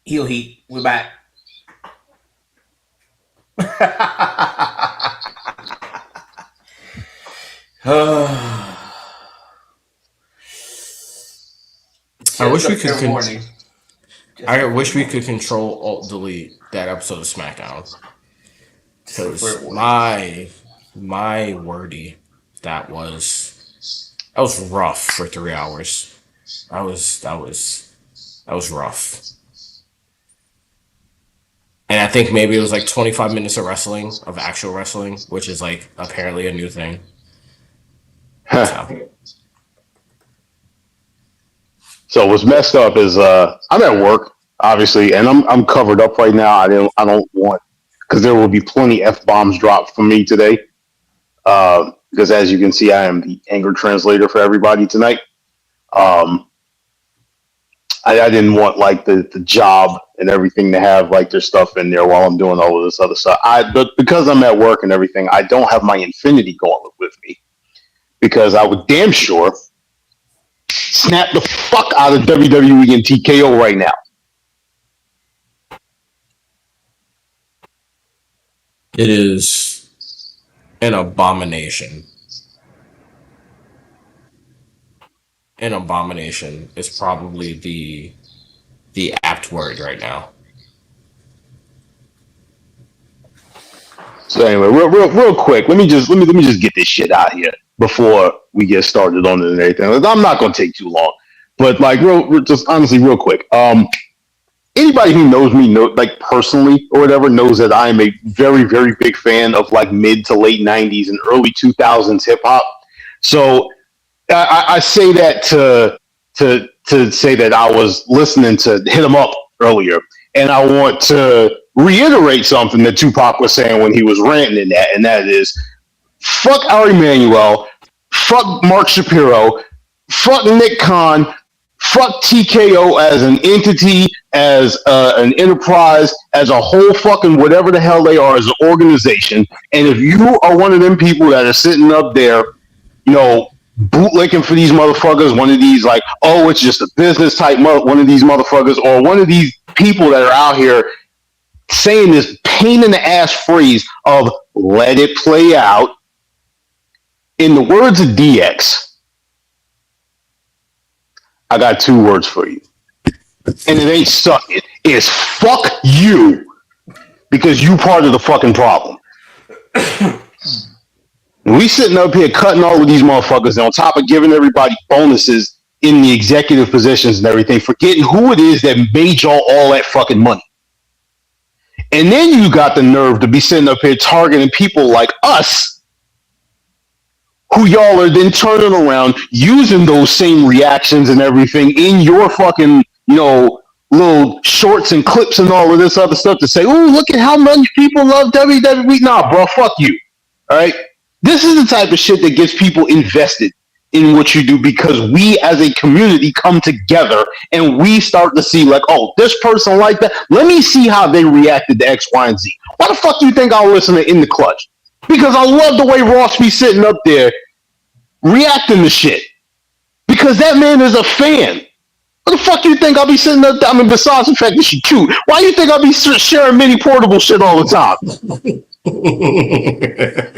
Heel Heat. We're back. I wish we could. I wish we warning. could control alt delete that episode of SmackDown Just a because fair warning. my wordy that was rough for 3 hours. That was rough. And I think maybe it was like 25 minutes of wrestling, of actual wrestling, which is like apparently a new thing. So, So what's messed up is I'm at work, obviously, and I'm covered up right now. I don't want because there will be plenty f bombs dropped from me today. Because as you can see, I am the anger translator for everybody tonight. Um, I didn't want like the job and everything to have like their stuff in there while I'm doing all of this other stuff. But because I'm at work and everything, I don't have my Infinity Gauntlet with me because I would damn sure snap the fuck out of WWE and TKO right now. it is an abomination. An abomination is probably the apt word right now. So anyway, real quick, let me just get this shit out here before we get started on it and everything. I'm not gonna take too long, but like just honestly, real quick. Anybody who knows me, like personally or whatever, knows that I am a very very big fan of like mid to late '90s and early 2000s hip hop. So I say that to say that I was listening to Hit 'Em Up earlier, and I want to reiterate something that Tupac was saying when he was ranting in that, and that is, fuck Ari Emanuel, fuck Mark Shapiro, fuck Nick Khan, fuck TKO as an entity, as an enterprise, as a whole fucking whatever the hell they are as an organization. And if you are one of them people that are sitting up there, you know, bootlicking for these motherfuckers, one of these like, oh, it's just a business type, one of these motherfuckers, or one of these people that are out here saying this pain in the ass phrase of let it play out. In the words of DX, I got two words for you. And it ain't suck it. It's fuck you. Because you part of the fucking problem. We sitting up here cutting all of these motherfuckers, and on top of giving everybody bonuses in the executive positions and everything, forgetting who it is that made y'all all that fucking money. And then you got the nerve to be sitting up here targeting people like us, who y'all are then turning around using those same reactions and everything in your fucking, little shorts and clips and all of this other stuff to say, oh, look at how much people love WWE. Nah, bro, fuck you. All right? This is the type of shit that gets people invested in what you do, because we as a community come together and we start to see like, oh, this person like that. Let me see how they reacted to X, Y, and Z. Why the fuck do you think I'll listen to In the Clutch? Because I love the way Ross be sitting up there reacting to shit. Because that man is a fan. What the fuck do you think I'll be sitting up there? I mean, besides the fact that she cute, why do you think I'll be sharing mini portable shit all the time?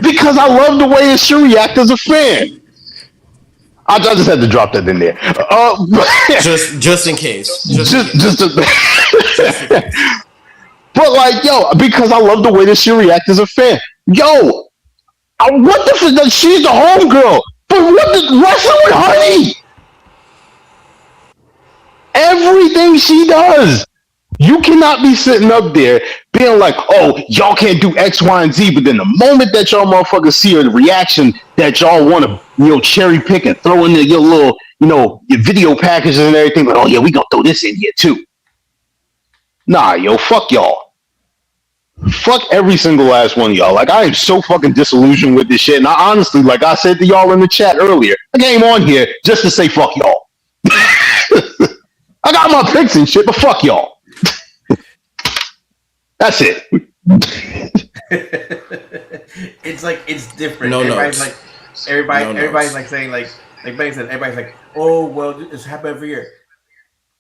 Because I love the way it should react as a fan. I just had to drop that in there. Just in case. But like, yo, because I love the way this shit react as a fan. Yo, what the f? She's the homegirl. But what the wrestling with Honey? Everything she does. You cannot be sitting up there being like, oh, y'all can't do X, Y, and Z, but then the moment that y'all motherfuckers see a reaction that y'all want to, cherry pick and throw in your little, your video packages and everything, but oh yeah, we gonna throw this in here too. Nah, yo, fuck y'all. Fuck every single last one of y'all. Like, I am so fucking disillusioned with this shit. And I honestly, like I said to y'all in the chat earlier, I came on here just to say fuck y'all. I got my picks and shit, but fuck y'all. That's it. It's like, it's different. No everybody's notes. like, everybody's like saying like Benny said, everybody's like, oh well, this happens every year.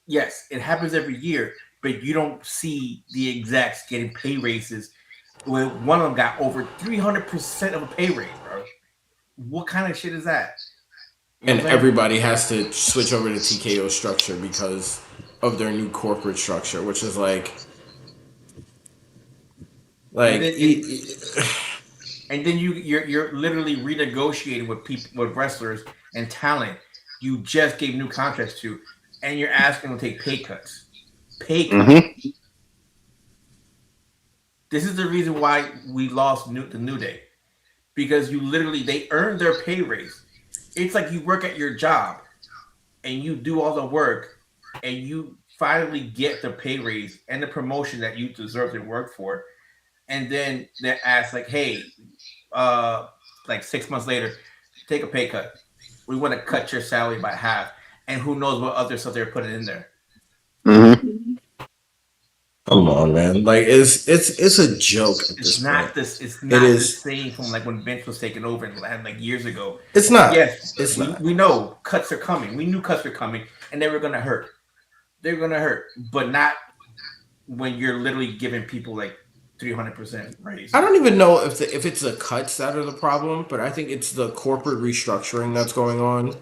Yes, it happens every year, but you don't see the execs getting pay raises. When one of them got over 300% of a pay raise, bro. What kind of shit is that? You know And what I'm saying? everybody has to switch over to TKO structure because of their new corporate structure, which is And like then e- you're literally renegotiating with people, with wrestlers and talent you just gave new contracts to, and you're asking them to take pay cuts. Pay cuts. Mm-hmm. This is the reason why we lost the New Day, because you literally they earned their pay raise. It's like you work at your job and you do all the work and you finally get the pay raise and the promotion that you deserve to work for, and then they're asked like, "Hey, like 6 months later, take a pay cut. We want to cut your salary by half," and who knows what other stuff they're putting in there. Mm-hmm. come on, man. Like it's a joke at It's this point. not this. It's It not the is. same from like when Vince was taking over and like years ago. It's not. Yes, It's not. we know cuts are coming. We knew cuts were coming, and they were gonna hurt. They're gonna hurt, but not when you're literally giving people like 300% raise. I don't even know if it's the cuts that are the problem, but I think it's the corporate restructuring that's going on.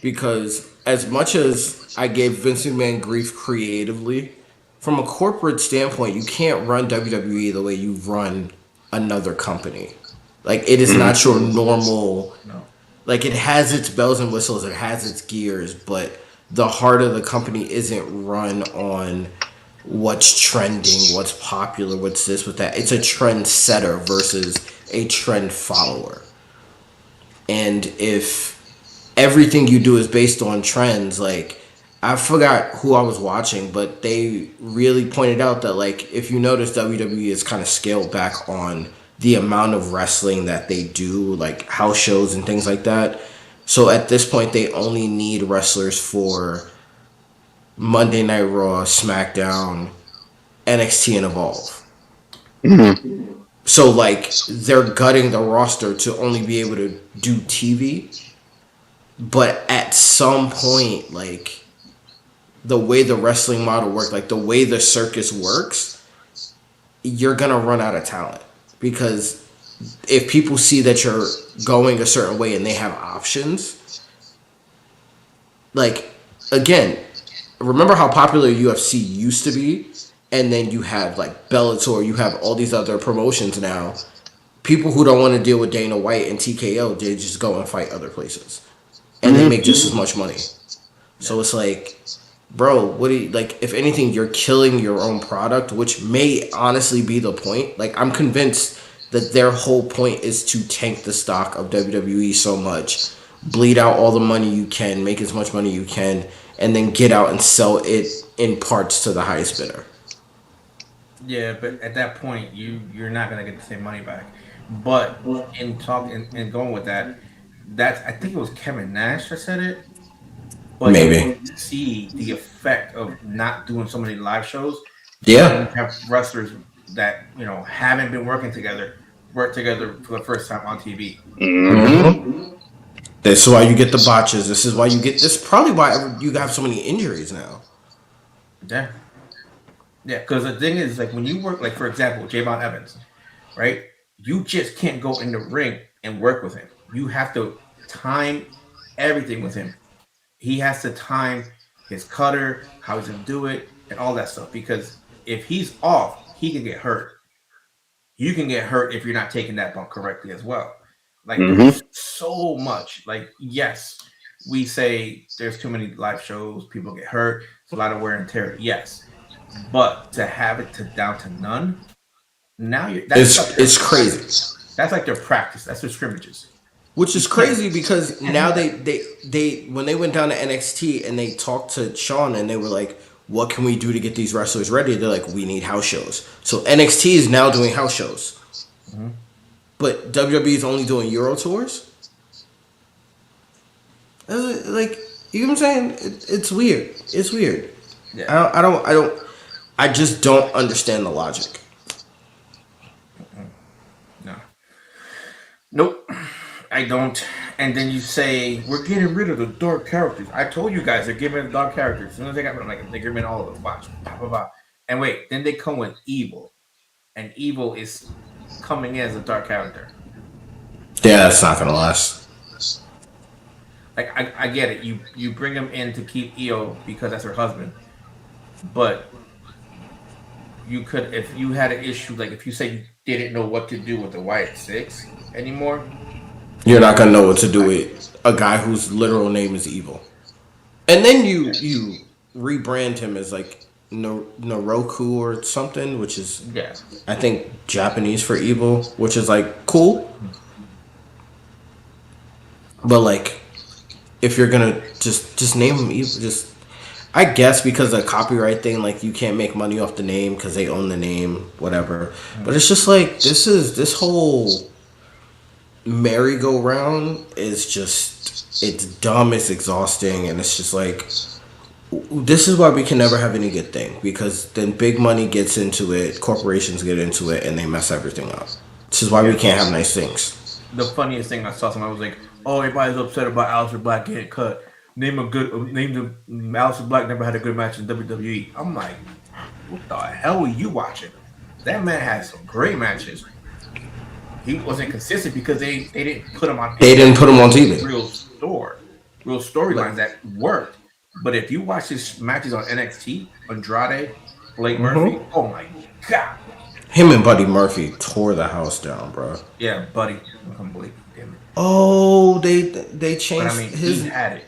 Because as much as I gave Vince McMahon grief creatively, from a corporate standpoint, you can't run WWE the way you run another company. Like it is not your normal. No. Like it has its bells and whistles, it has its gears, but the heart of the company isn't run on what's trending, what's popular, what's this, with that. It's a trend setter versus a trend follower. And if everything you do is based on trends, like I forgot who I was watching, but they really pointed out that like if you notice WWE is kind of scaled back on the amount of wrestling that they do, like house shows and things like that. So at this point they only need wrestlers for Monday Night Raw, SmackDown, NXT and Evolve. Mm-hmm. So like they're gutting the roster to only be able to do TV. But at some point, like the way the wrestling model works, like the way the circus works, you're gonna run out of talent. Because if people see that you're going a certain way and they have options, like again, remember how popular UFC used to be? And then you have like Bellator, you have all these other promotions now. People who don't want to deal with Dana White and TKO, they just go and fight other places. And they make just as much money. So it's like, bro, what do you like? If anything, you're killing your own product, which may honestly be the point. Like, I'm convinced that their whole point is to tank the stock of WWE so much, bleed out all the money you can, make as much money you can, and then get out and sell it in parts to the highest bidder. Yeah, but at that point, you're not gonna get the same money back. But in talking and going with that, that's I think it was Kevin Nash that said it. But you Maybe. can see the effect of not doing so many live shows when you Yeah. have wrestlers that haven't been working together work together for the first time on TV. Mm-hmm. This is why you get the botches. This is why you get this. Probably why you have so many injuries now. Yeah, yeah. Because the thing is, like when you work, like for example, Javon Evans, right? You just can't go in the ring and work with him. You have to time everything with him. He has to time his cutter, how he's gonna do it, and all that stuff. Because if he's off, he can get hurt. You can get hurt if you're not taking that bump correctly as well. Like Mm-hmm. there's so much. Like yes, we say there's too many live shows, people get hurt, it's a lot of wear and tear. Yes, but to have it to down to none, now you're It's crazy. that's like their practice. That's their scrimmages. Which You is can't crazy because can't now have that. they when they went down to NXT and they talked to Sean and they were like, "What can we do to get these wrestlers ready?" They're like, "We need house shows." So NXT is now doing house shows, Mhm. but WWE is only doing Euro tours. Like, you know what I'm saying? It's weird. It's weird. Yeah. I just don't understand the logic. No. Nope. I don't. And then you say we're getting rid of the dark characters. I told you guys they're getting rid of the dark characters. As soon as they got rid of like they're getting rid of all of them. Watch. Blah, blah, blah. And wait, then they come with Evil, and Evil is coming in as a dark character. Yeah, that's not gonna last. Like I get it. You bring him in to keep Io because that's her husband, but you could if you had an issue like if you said you didn't know what to do with the Wyatt Six anymore, You're not gonna know what to do like with a guy whose literal name is Evil, and then you rebrand him as like Noroku or something, which is yeah, I think Japanese for evil, which is like cool, but like if you're gonna just name him evil, just I guess because of the copyright thing, like you can't make money off the name because they own the name, whatever. But it's just like this whole merry-go-round is just it's dumb, it's exhausting, and it's just like this is why we can never have any good thing because then big money gets into it, corporations get into it, and they mess everything up. This is why we yeah. can't have nice things. The funniest thing I saw someone was like, "Oh, everybody's upset about Aleister Black getting cut. Name the Aleister Black never had a good match in WWE." I'm like, what the hell are you watching? That man had some great matches. He wasn't consistent because they didn't put him on They didn't put him on TV. real storylines that worked. But if you watch his matches on NXT, Andrade, Blake Murphy, oh my god, Him and Buddy Murphy tore the house down, bro. yeah, buddy, I can't believe damn it. Oh, they But I changed mean, he his had it.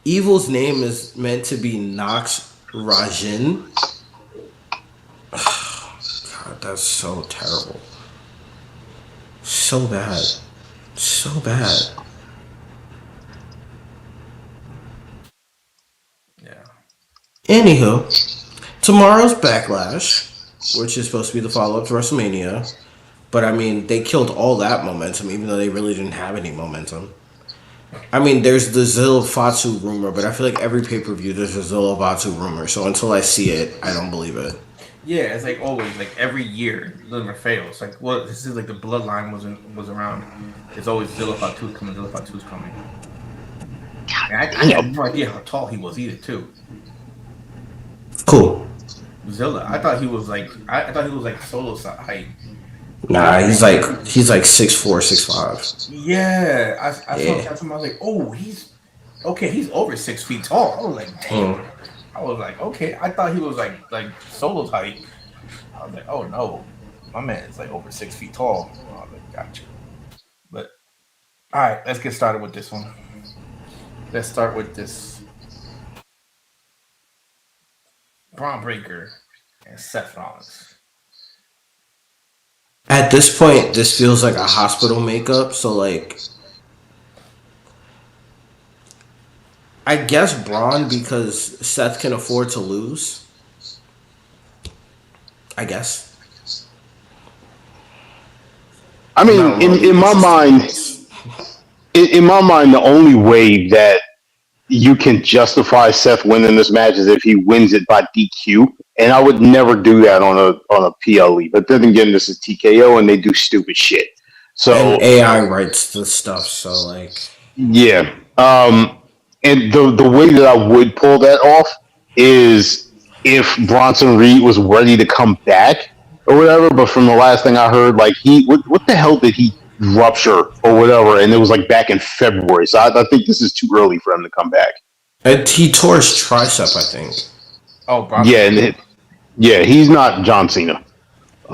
Evil's name is meant to be Nox Rajin. God, that's so terrible. So bad. So bad. Yeah, Anywho, tomorrow's Backlash, which is supposed to be the follow up to WrestleMania. But I mean, they killed all that momentum, even though they really didn't have any momentum. I mean, there's the Zilla Fatu rumor, but I feel like every pay per view there's a Zilla Fatu rumor. So until I see it, I don't believe it. yeah. It's like always, like every year, it never fails. Like what? This is like the bloodline was around. It's always Zilla Fatu's coming. Zilla Fatu's coming. And I had no idea how tall he was either, too. Cool. Zilla, I thought he was like I thought he was like solo height. Nah, he's like 6'4", 6'5". Yeah, I saw Yeah. him. I was like, oh, he's okay. He's over 6 feet tall. I was like, damn. Mm. I was like, okay. I thought he was like solo height. I was like, oh no, my man is like over 6 feet tall. I was like, gotcha. But all right, let's get started with this one. Let's start with this Braun Breaker and Seth Rollins. At this point, this feels like a hospital makeup. So like, I guess Braun because Seth can afford to lose. I guess. I I'm mean, not remotely in my interested in mind, this. in my mind, the only way that you can justify Seth winning this match is if he wins it by DQ, and I would never do that on a PLE. But then again, this is TKO, and they do stupid shit. And So AI writes the stuff, so like, yeah, and the way that I would pull that off is if Bronson Reed was ready to come back or whatever. But from the last thing I heard, like what the hell did he rupture or whatever? And it was like back in February. So I think this is too early for him to come back. and he tore his tricep, I think. Oh, Bronson. Yeah, yeah, he's not John Cena.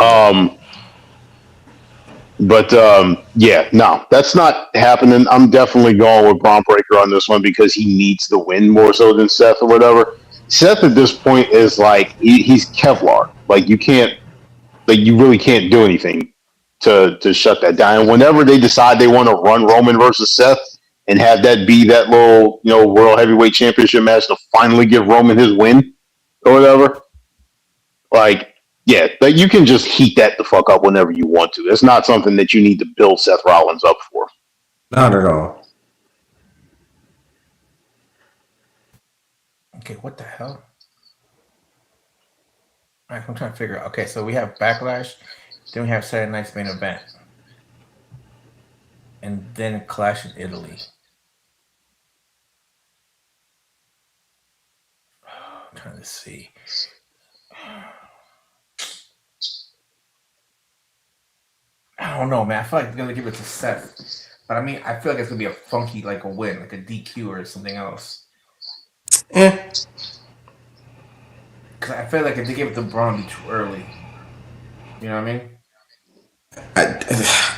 Um, but yeah, no, that's not happening. I'm definitely going with Braun Breaker on this one because he needs the win more so than Seth or whatever. Seth at this point is like he's Kevlar. Like you really can't do anything to shut that down. And whenever they decide they want to run Roman versus Seth and have that be that little world heavyweight championship match to finally give Roman his win or whatever, like, yeah, like you can just heat that the fuck up whenever you want to. It's not something that you need to build Seth Rollins up for. Not at all. Okay, what the hell? All right, I'm trying to figure out. Okay, so we have Backlash, then we have Saturday Night's main event, and then Clash in Italy. I'm trying to see. I don't know, man. I feel like they're gonna give it to Seth, but I mean, I feel like it's gonna be a funky, like a win, like a DQ or something else. Eh. Because I feel like if they give it to Braun, it'd be too early. You know what I mean?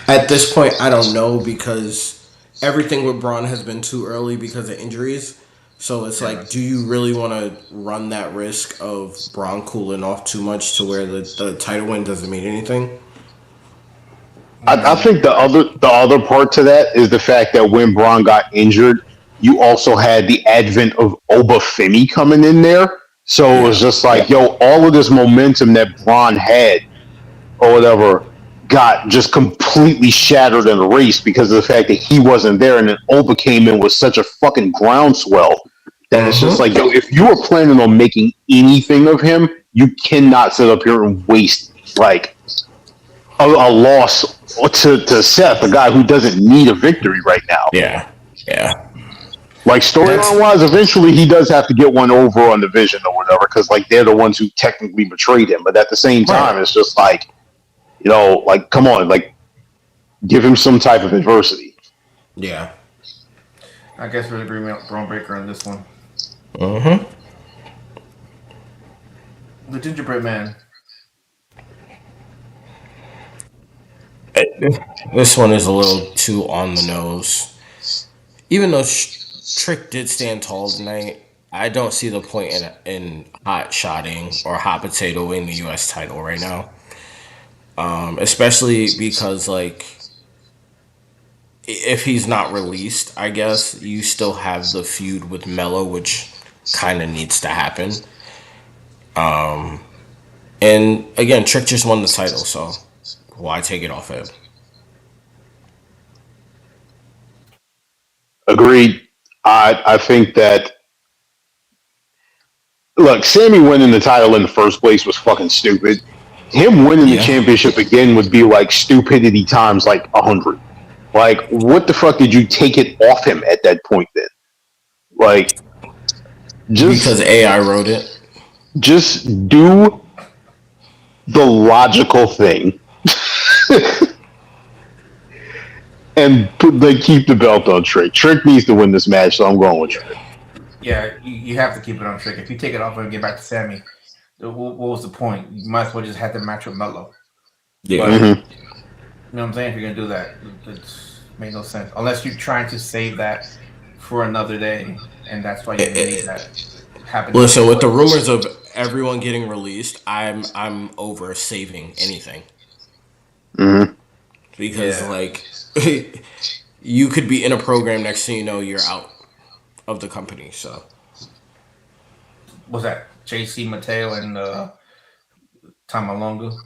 At this point, I don't know because everything with Braun has been too early because of injuries. So it's Yeah. like, do you really want to run that risk of Braun cooling off too much to where the title win doesn't mean anything? I think the other part to that is the fact that when Braun got injured, you also had the advent of Obafemi coming in there. So it was Yeah. just like, yo, all of this momentum that Braun had or whatever got just completely shattered and erased because of the fact that he wasn't there, and then Oba came in with such a fucking groundswell that it's just Mm-hmm. like, yo, if you were planning on making anything of him, you cannot sit up here and waste like a loss to Seth, a guy who doesn't need a victory right now. Yeah. Yeah. Like storyline wise, eventually he does have to get one over on the Vision or whatever, because like they're the ones who technically betrayed him. But at the same time, Right. it's just like, like come on, like give him some type of adversity. Yeah. I guess we're in agreement with Braun Breaker on this one. Mm-hmm. The Gingerbread Man. This one is a little too on the nose. Even though Trick did stand tall tonight, I don't see the point in hot shotting or hot potatoing the U.S. title right now. Especially because, like, if he's not released, I guess you still have the feud with Mello, which kind of needs to happen. And again, Trick just won the title, so why take it off him? Agreed. I think that look, Sammy winning the title in the first place was fucking stupid. Him winning the Yeah. championship again would be like stupidity times like 100. Like, what the fuck did you take it off him at that point then? Like, Because AI wrote it. just do the logical thing and keep the belt on Trick. Trick needs to win this match, so I'm going with Trick. Yeah, you have to keep it on Trick. If you take it off and get back to Sammy, what was the point? You might as well just have the match with Mello. Yeah. But, Mm-hmm. you know what I'm saying? If you're gonna do that, it made no sense. Unless you're trying to save that for another day, and that's why you need that happen. Listen, with the rumors of everyone getting released, I'm over saving anything. Mm-hmm. Because Yeah. like you could be in a program, next thing you know you're out of the company. So What's that? JC Mateo and Tamalonga.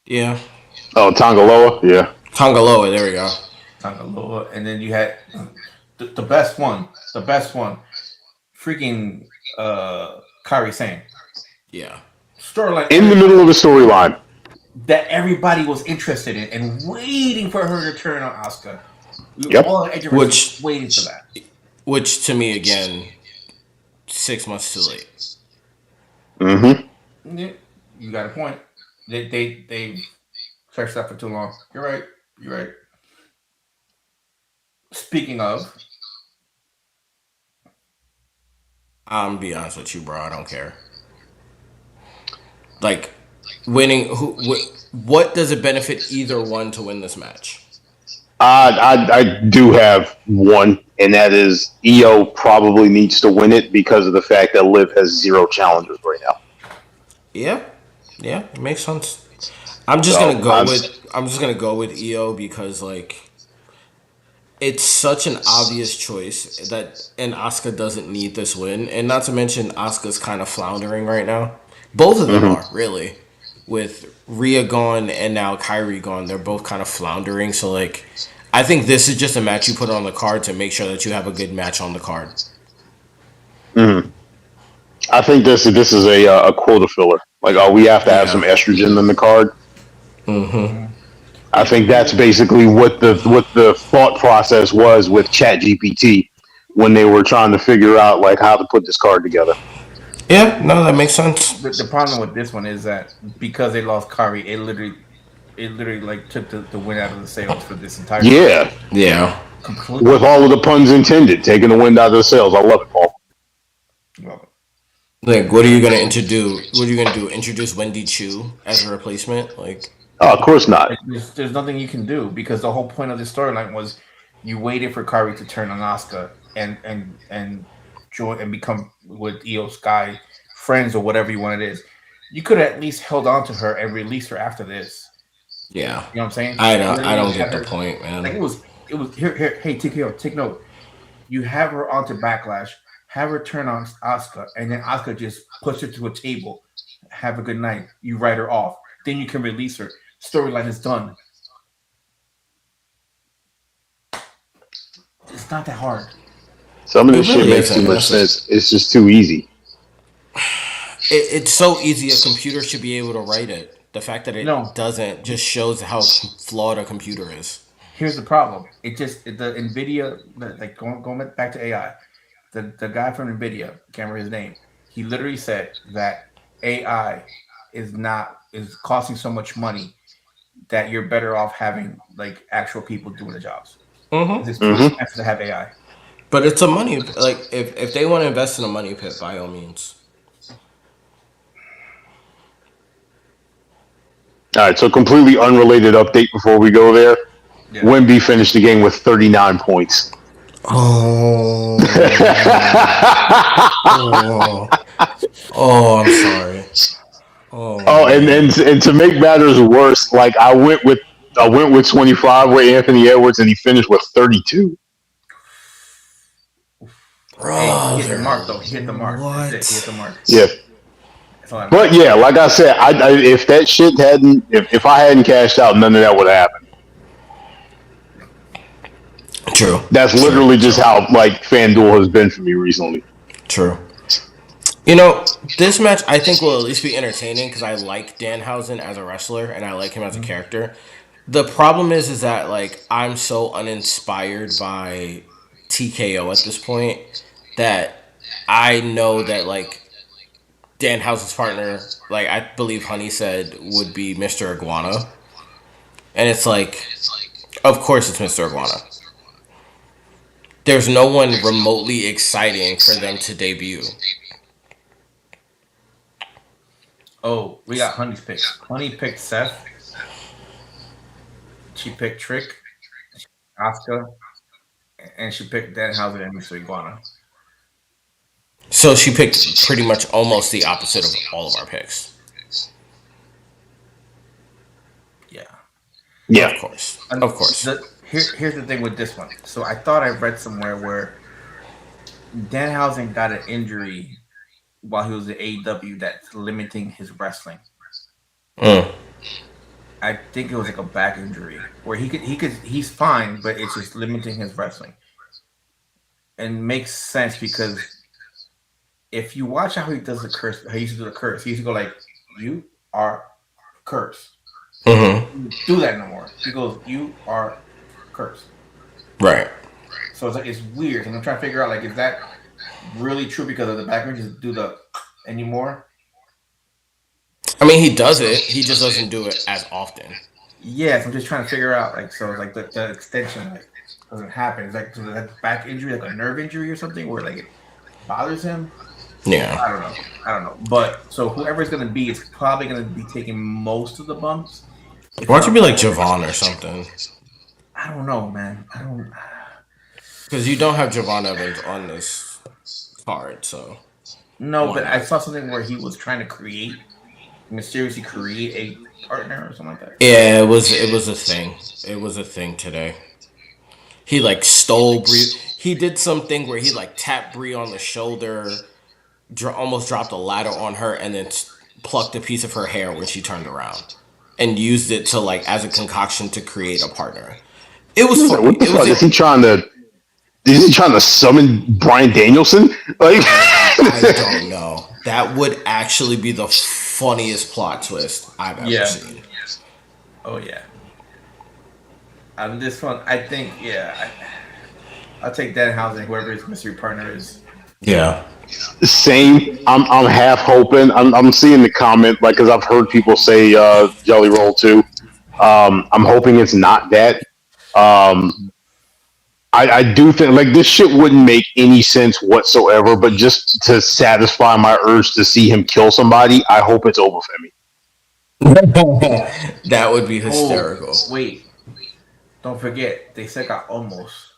yeah. Oh, Tongaloa? Yeah. Tongaloa, there we go. Tangaloa, and then you had the best one, freaking Kairi Sane. Yeah. Storyline In the middle of the storyline. that everybody was interested in and waiting for her to turn on Asuka. Yep. All the Which waiting for that. Which to me again, 6 months too late. Mm-hmm. Yeah, you got a point. They stretched that for too long. You're right. You're right. Speaking of, I'm be honest with you, bro. I don't care. Like winning, what does it benefit either one to win this match? I do have one, and that is EO probably needs to win it because of the fact that Liv has 0 challengers right now. Yeah, it makes sense. I'm just gonna go with EO because like it's such an obvious choice that and Asuka doesn't need this win, and not to mention Asuka's kind of floundering right now. Both of them are really, with Rhea gone and now Kyrie gone. They're both kind of floundering. So like, I think this is just a match you put on the card to make sure that you have a good match on the card. I think this is a quota filler. Like, oh, we have to have Yeah. some estrogen in the card. I think that's basically what the thought process was with ChatGPT when they were trying to figure out like how to put this card together. Yeah, no, that makes sense. The problem with this one is that because they lost Kyrie, it literally like took the wind out of the sails for this entire story. Yeah, Yeah. with Completely. all of the puns intended, taking the wind out of the sails. I love it, Paul. Well, Like, what are you gonna introduce? What are you gonna do? Introduce Wendy Chu as a replacement? Like, Oh, of course not. there's nothing you can do because the whole point of this storyline was you waited for Kyrie to turn on Asuka and join and become with Io Sky friends or whatever you want it is. You could have at least held on to her and released her after this. yeah, You know what I'm saying? I don't. I Literally don't had get the her point, like man. it was here. Hey, TKO, take note. You have her onto Backlash, have her turn on Asuka, and then Asuka just push her to a table. Have a good night. You write her off. Then you can release her. Storyline is done. It's not that hard. Some of It this shit really makes isn't. too much Honestly. sense. It's just too easy. It's so easy. A computer should be able to write it. The fact that it No, doesn't just shows how flawed a computer is. here's the problem. The Nvidia like going back to AI. The guy from Nvidia, I can't remember his name. He literally said that AI is costing so much money that you're better off having like actual people doing the jobs because it's too Hmm. expensive to have AI. But it's a money like if they want to invest in a money pit, by all means. All right, so completely unrelated update before we go there. Yeah. Wemby finished the game with 39 points. Oh, oh, I'm sorry. Oh Oh, and, man. and to make matters worse, like I went with 25 with Anthony Edwards, and he finished with 32. Hey, he hit the Brother, mark though. He hit the mark. That's it. He hit what? the mark. Yeah, That's all that but matters. yeah, like I said, if that shit hadn't, if I hadn't cashed out, none of that would have happened. True. That's True. literally just how like FanDuel has been for me recently. True. You know, this match I think will at least be entertaining because I like Danhausen as a wrestler and I like him as a Mhm. character. The problem is that like I'm so uninspired by TKO at this point that I know that like Danhausen's partner, like I believe Honey said, would be Mr. Iguana, and it's like, of course it's Mr. Iguana. There's no one remotely exciting for them to debut. Oh, we got Honey's picks. Honey picked Seth. She picked Trick, Asuka, and she picked Danhausen and Mr. Iguana. So she picked pretty much almost the opposite of all of our picks. Yeah. Yeah, Of course. And Of course. here's the thing with this one. So I thought I read somewhere where Danhausen got an injury while he was at AEW that's limiting his wrestling. Mm. I think it was like a back injury where he's fine, but it's just limiting his wrestling. And makes sense because if you watch how he does the curse, how he used to do the curse, he used to go like, "You are cursed." Mm-hmm. He doesn't do that no more. He goes, "You are cursed." Right. So it's like it's weird, and I'm trying to figure out like is that really true because of the back injury? Just do the anymore? I mean, he does it. He just doesn't do it as often. Yes, I'm just trying to figure out like so it's like the extension like doesn't happen. Is like so that back injury like a nerve injury or something where like it bothers him? Yeah. I don't know. I don't know. But so whoever's gonna be is probably gonna be taking most of the bumps. If Why don't you not be like all. Javon or something? I don't know, man. I don't. Because you don't have Javon Evans on this card, so No, why but I not? saw something where he was trying to mysteriously create a partner or something like that. Yeah, it was a thing. It was a thing today. He like stole Brie. He did something where he like tapped Brie on the shoulder, almost dropped a ladder on her, and then plucked a piece of her hair when she turned around, and used it to like as a concoction to create a partner. It was like, funny. what the It was fuck a, is he trying to? Is he trying to summon Brian Danielson? Like, I don't know. That would actually be the funniest plot twist I've ever Yeah. seen. Oh yeah. This one, I think, yeah, I'll take Danhausen, whoever his mystery partner is. Yeah. Same. I'm half hoping. I'm seeing the comment like because I've heard people say Jelly Roll too. I'm hoping it's not that. Um, I do think like this shit wouldn't make any sense whatsoever. But just to satisfy my urge to see him kill somebody, I hope it's over for me. That would be Oh, hysterical. wait. Don't forget, they said got almost.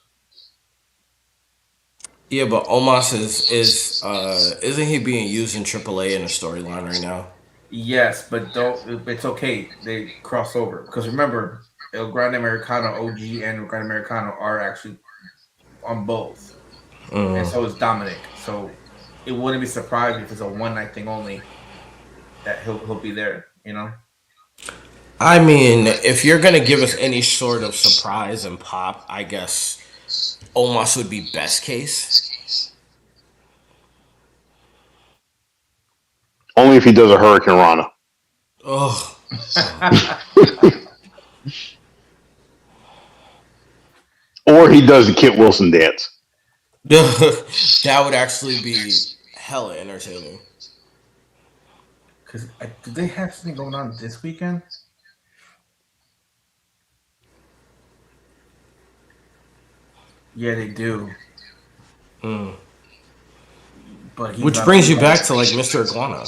Yeah, but Omos is isn't he being used in AAA in a storyline right now? Yes, but don't. It's okay. They cross over because remember, El Grande Americano OG and El Grande Americano are actually on both, and so is Dominic. So it wouldn't be surprised if it's a one night thing only that he'll be there. You know. I mean, if you're gonna give us any sort of surprise and pop, I guess Omos would be best case. Only if he does a Hurricane Rana, Oh, or he does the Kit Wilson dance. that would actually be hella entertaining. Because do they have something going on this weekend? Yeah, they do. Mm. But he's Which not on brings the you back card. to like Mr. Iguana.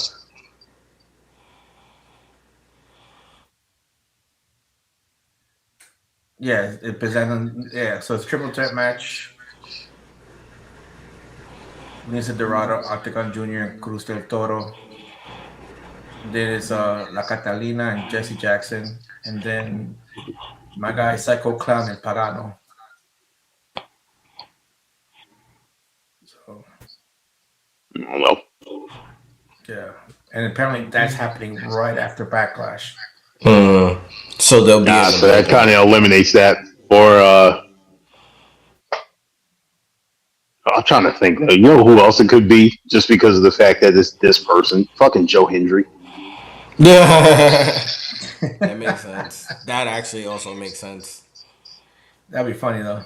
Yeah, it presented. Yeah, so it's triple threat match. Lince Dorado, Octagon Jr., and Cruz del Toro. Then it's La Catalina and Jesse Jackson. And then my guy Psycho Clown and Pagano. So I don't know. yeah. And apparently that's happening right after Backlash. Mm. So they'll be in the So that kind middle. of eliminates that. Or I'm trying to think. You know who else it could be? Just because of the fact that it's this person, fucking Joe Hendry. That makes sense. That actually also makes sense. That'd be funny though.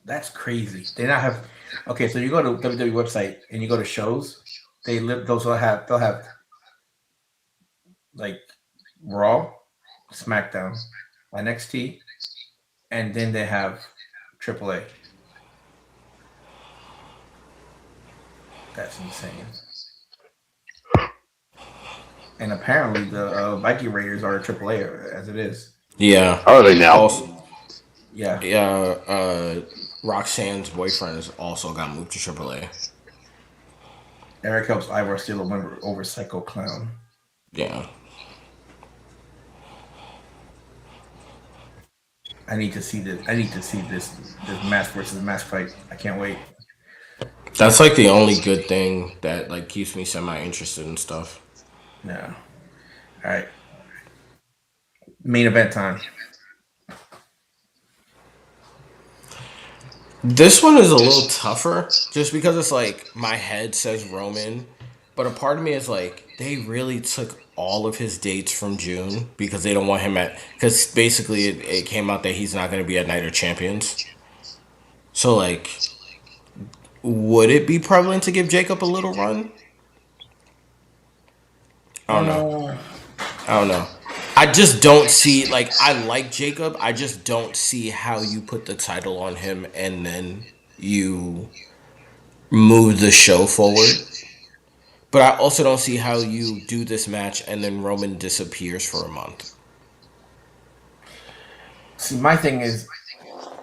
That's crazy. They not have. Okay, so you go to WWE website and you go to shows. Those they'll have like Raw, SmackDown, NXT, and then they have AAA. That's insane. And apparently the Viking Raiders are AAA as it is. Yeah. How are they now? Also, Yeah, yeah. Roxanne's boyfriend has also got moved to AAA. Eric helps Ivor steal a win over Psycho Clown. Yeah. I need to see this. I need to see this mask versus mask fight. I can't wait. That's like the only good thing that like keeps me semi interested in stuff. Yeah. All right. Main event time. This one is a little tougher just because it's like my head says Roman, but a part of me is like they really took all of his dates from June because they don't want him at because basically it came out that he's not going to be at Night of Champions. So like, would it be prevalent to give Jacob a little run? I don't know. Oh, I don't know. I just don't see like I like Jacob. I just don't see how you put the title on him and then you move the show forward. But I also don't see how you do this match and then Roman disappears for a month. see, my thing is,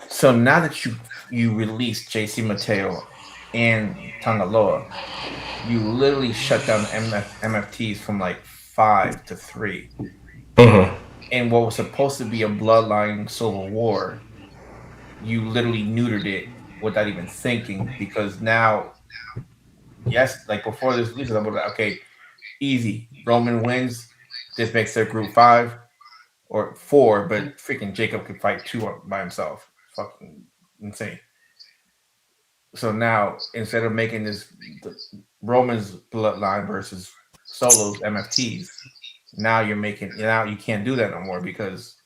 so now that you release JC Mateo and Tangaloa, you literally shut down MFTs from like 5 to 3. Mm-hmm. And what was supposed to be a bloodline civil war, you literally neutered it without even thinking because now, yes, like before this release, I'm like, okay, easy. Roman wins. This makes their group 5 or 4, but freaking Jacob could fight 2 by himself. Fucking insane. So now instead of making this Roman's bloodline versus Solo's MFTs, now you can't do that no more because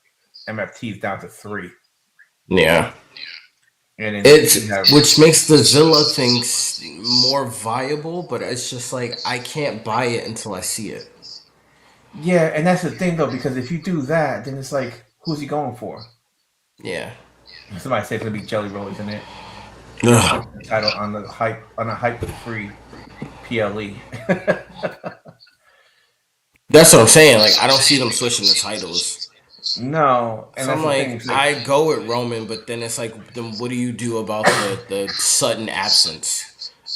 MFT is down to 3. Yeah. And then you have It's which makes the Zilla thing more viable, but it's just like I can't buy it until I see it. yeah, and that's the thing though, because if you do that, then it's like, who's he going for? Yeah. Somebody said it's gonna be Jelly Roll, isn't it? They're Ugh. pushing the title on a hype free PLE. That's what I'm saying. Like I don't see them switching the titles. No, and So that's I'm the thing. like, It's like, I go with Roman, but then it's like, then what do you do about the sudden absence?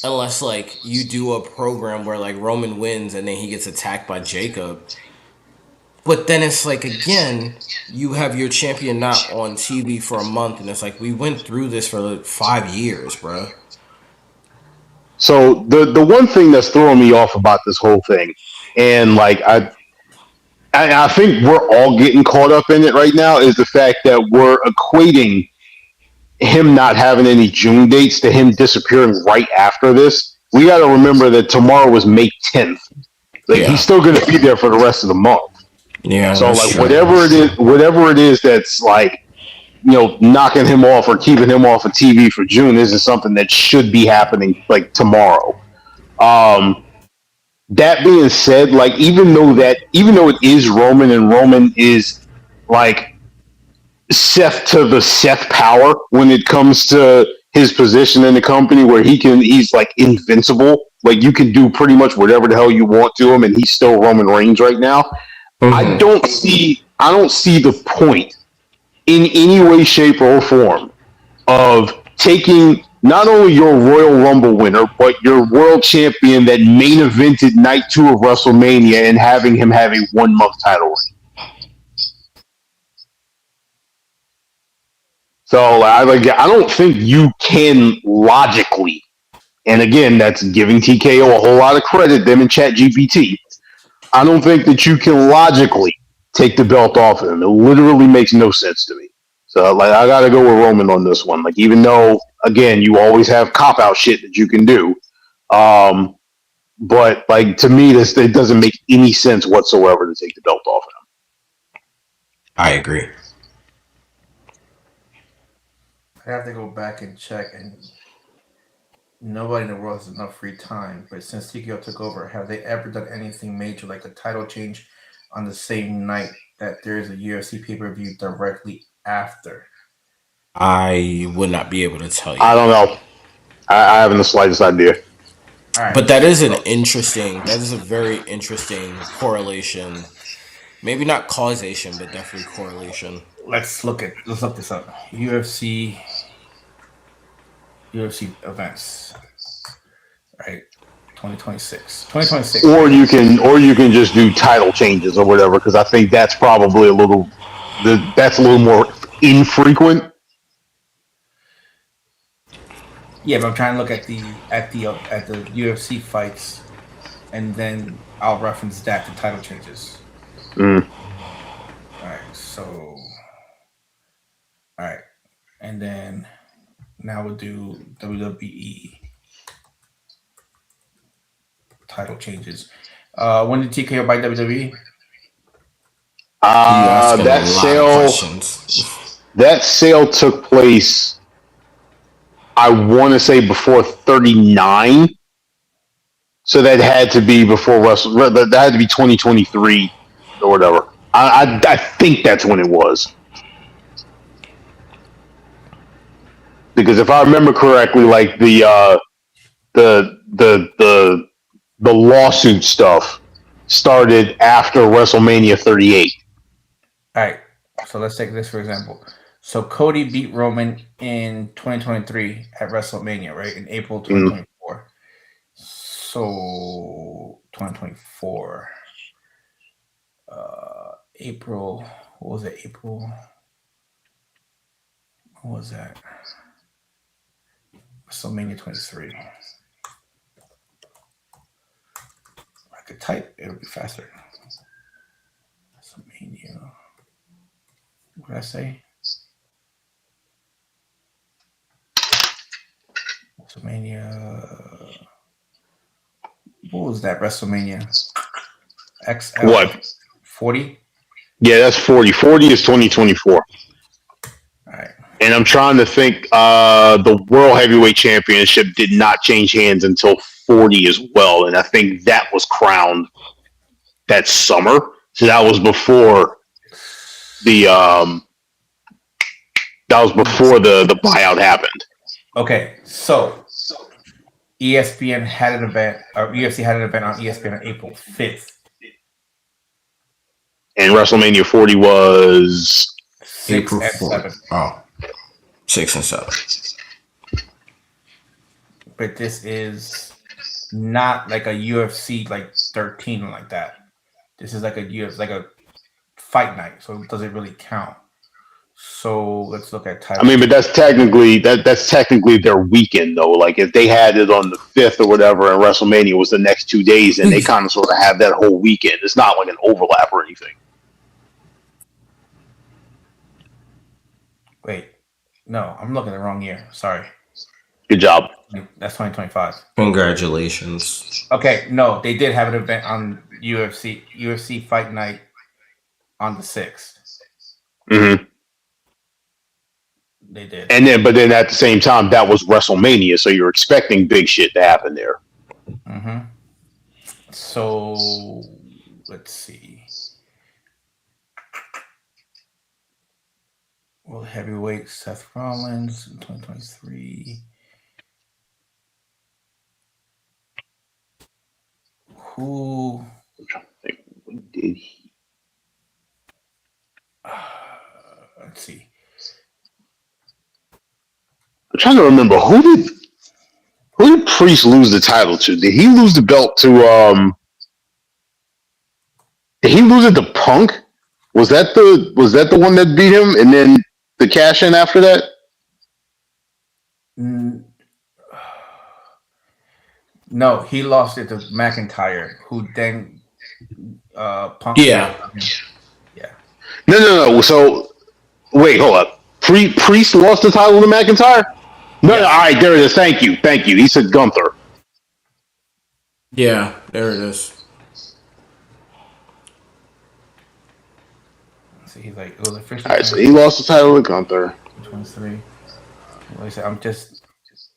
Unless like you do a program where like Roman wins and then he gets attacked by Jacob. But then it's like again, you have your champion not on TV for a month, and it's like we went through this for like 5 years, bro. So the one thing that's throwing me off about this whole thing, and like I think we're all getting caught up in it right now, is the fact that we're equating him not having any June dates to him disappearing right after this. We got to remember that tomorrow was May 10th. Like he's Yeah, still going to be there for the rest of the month. yeah, So that's like true. whatever it is that's like knocking him off or keeping him off of TV for June isn't something that should be happening like tomorrow. Um, that being said, like even though it is Roman and Roman is like Seth to the Seth power when it comes to his position in the company where he's like invincible. Like you can do pretty much whatever the hell you want to him and he's still Roman Reigns right now. Mm-hmm. I don't see the point in any way, shape, or form of taking not only your Royal Rumble winner, but your world champion that main evented night 2 of WrestleMania and having him have a 1 month title reign. So I don't think you can logically, and again, that's giving TKO a whole lot of credit, them and Chat GPT. I don't think that you can logically take the belt off of him. It literally makes no sense to me. So like I gotta go with Roman on this one. Like even though again you always have cop out shit that you can do, um, but like to me this it doesn't make any sense whatsoever to take the belt off of I agree. I have to go back and check, and nobody in the world has enough free time. But since TKO took over, have they ever done anything major like a title change on the same night that there is a UFC pay per view directly after? I would not be able to tell him. I you. don't know. I haven't the slightest idea. All right, But that is an interesting, that is a very interesting correlation. Maybe not causation, but definitely correlation. let's look this up. UFC events. Right. 2026. Or Right? you can just do title changes or whatever because I think that's probably that's a little more infrequent. Yeah, but I'm trying to look at the UFC fights, and then I'll reference that to title changes. Mm. All right. So, all right, and then now we'll do WWE title changes. When did TKO buy WWE? You asking a That lot of sale questions. that sale took place. I want to say before 39. So that had to be before Russell. That had to be 2023 or whatever. I think that's when it was. Because if I remember correctly, like the lawsuit stuff started after WrestleMania 38. All right. So let's take this for example. So Cody beat Roman in 2023 at WrestleMania, right? In April 2024. Mm. So 2024. April. What was it? April. What was that? WrestleMania 23. I could type, it would be faster. WrestleMania. What did I say? WrestleMania. What was that WrestleMania? XL. What? 40? Yeah, that's 40. 40 is 2024. All right. And I'm trying to think. The World Heavyweight Championship did not change hands until 40 as well, and I think that was crowned that summer. So that was before the the buyout happened. Okay, so ESPN had an event, or UFC had an event on ESPN on April 5th. And WrestleMania 40 was 6 April and 4th. 7. Oh, 6 and 7. But this is not like a UFC like 13 or like that. This is like a UFC, like a fight night, so it doesn't really count. So let's look at title. I mean, but that's technically their weekend though. Like if they had it on the 5th or whatever, and WrestleMania was the next 2 days, and they kind of sort of have that whole weekend. It's not like an overlap or anything. Wait, no, I'm looking at the wrong year. Sorry. Good job. That's 2025. Congratulations. Okay, no, they did have an event on UFC Fight Night on the 6th. Mm-hmm. They did. But then at the same time, that was WrestleMania, so you're expecting big shit to happen there. Mm-hmm. So let's see. World Heavyweight Seth Rollins in 2023. Who? I'm trying to think. What did he? Let's see. I'm trying to remember who did Priest lose the title to? Did he lose the belt to? Did he lose it to Punk? Was that the one that beat him, and then the cash in after that? No, he lost it to McIntyre, who then Punk. Yeah. Yeah. No. So wait, hold up. Priest lost the title to McIntyre? No, Yes. all right, there it is. Thank you. He said Gunther. Yeah, there it is. So he's like, it was officially. All right, so he lost the title to Gunther. 23. Like I said, I'm just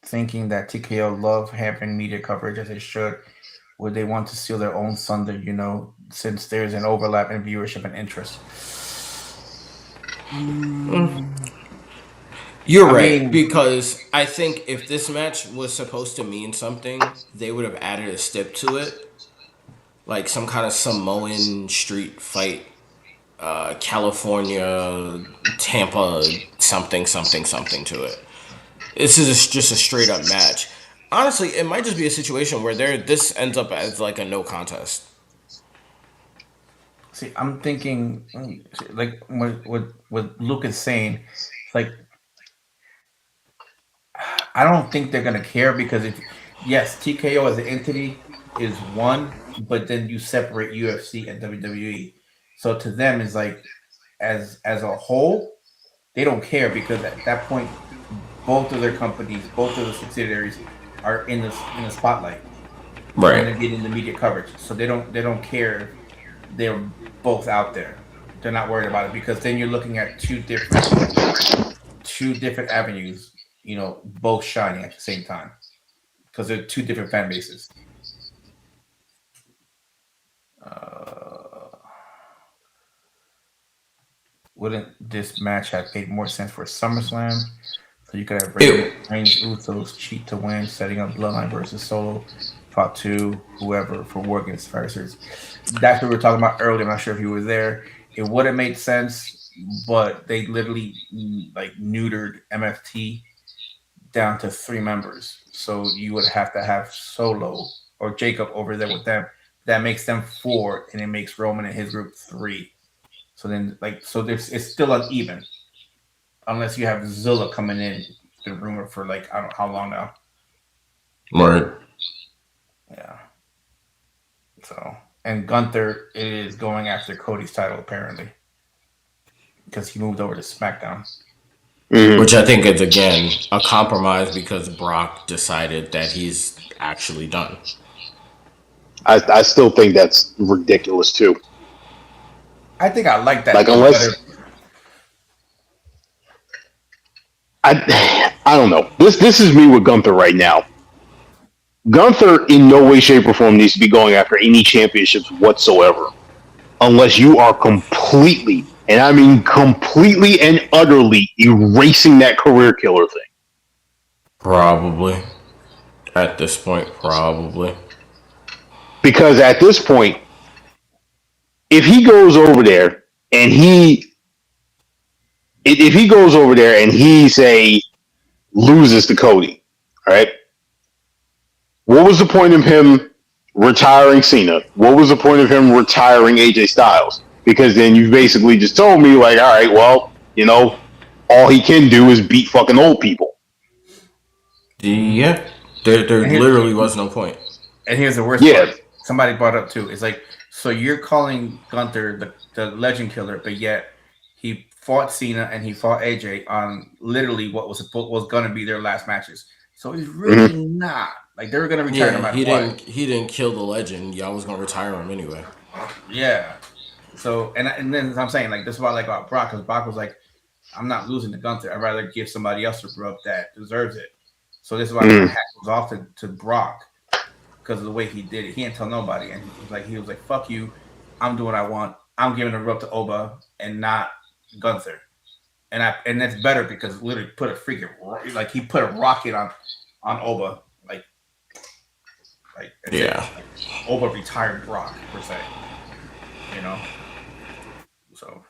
thinking that TKO love having media coverage as they should. Would they want to steal their own thunder, since there's an overlap in viewership and interest? You're right, because I think if this match was supposed to mean something, they would have added a step to it, like some kind of Samoan street fight, California, Tampa, something to it. This is just a straight up match. Honestly, it might just be a situation where this ends up as like a no contest. See, I'm thinking, like what Luke is saying, like, I don't think they're gonna care because yes, TKO as an entity is one, but then you separate UFC and WWE. So to them, it's like as a whole, they don't care because at that point, both of their companies, both of the subsidiaries, are in the spotlight. Right. And they're getting the media coverage, so they don't care if they're both out there. They're not worried about it because then you're looking at two different avenues, both shining at the same time because they're two different fan bases. Wouldn't this match have made more sense for SummerSlam? So you could have Reigns, Usos cheat to win, setting up Bloodline versus Solo, Part 2, whoever for War Games Fighters. That's what we were talking about earlier. I'm not sure if you were there. It would have made sense, but they literally neutered MFT down to 3 members. So you would have to have Solo or Jacob over there with them. That makes them 4, and it makes Roman and his group 3. So then, it's still uneven. Unless you have Zilla coming in, the rumor for I don't know how long now. Right. Yeah. So, and Gunther is going after Cody's title apparently because he moved over to SmackDown. Mm-hmm. Which I think is again a compromise because Brock decided that he's actually done. I still think that's ridiculous too. I think I like that. Like unless I don't know. This is me with Gunther right now. Gunther, in no way, shape, or form, needs to be going after any championships whatsoever, unless you are completely, and I mean completely and utterly, erasing that career killer thing. Probably. At this point, probably. Because at this point, if he goes over there and if he goes over there and he say loses to Cody, all right, what was the point of him retiring Cena? What was the point of him retiring AJ Styles? Because then you basically just told me, like, all right, well, all he can do is beat fucking old people. Yeah. There And, here, literally was no point. and here's the worst Yeah. part. Somebody brought up too. It's like, so you're calling Gunther the legend killer, but yet he fought Cena and he fought AJ on literally what was going to be their last matches. So he's really Mm-hmm. not. Like, they were going to retire no Yeah, matter he what. didn't kill the legend. Y'all was gonna retire him anyway. Yeah. So and then I'm saying, like, this is why I like about Brock, because Brock was like, I'm not losing to Gunther. I'd rather give somebody else the rub that deserves it. So this is why my Mm-hmm. hat goes off to Brock, because of the way he did it. He didn't tell nobody, and he was like, "Fuck you, I'm doing what I want. I'm giving the rub to Oba and not Gunther." And that's better, because literally put a freaking, like, he put a rocket on Oba, like that's it. Yeah. Like, Oba retired Brock per se, you know. So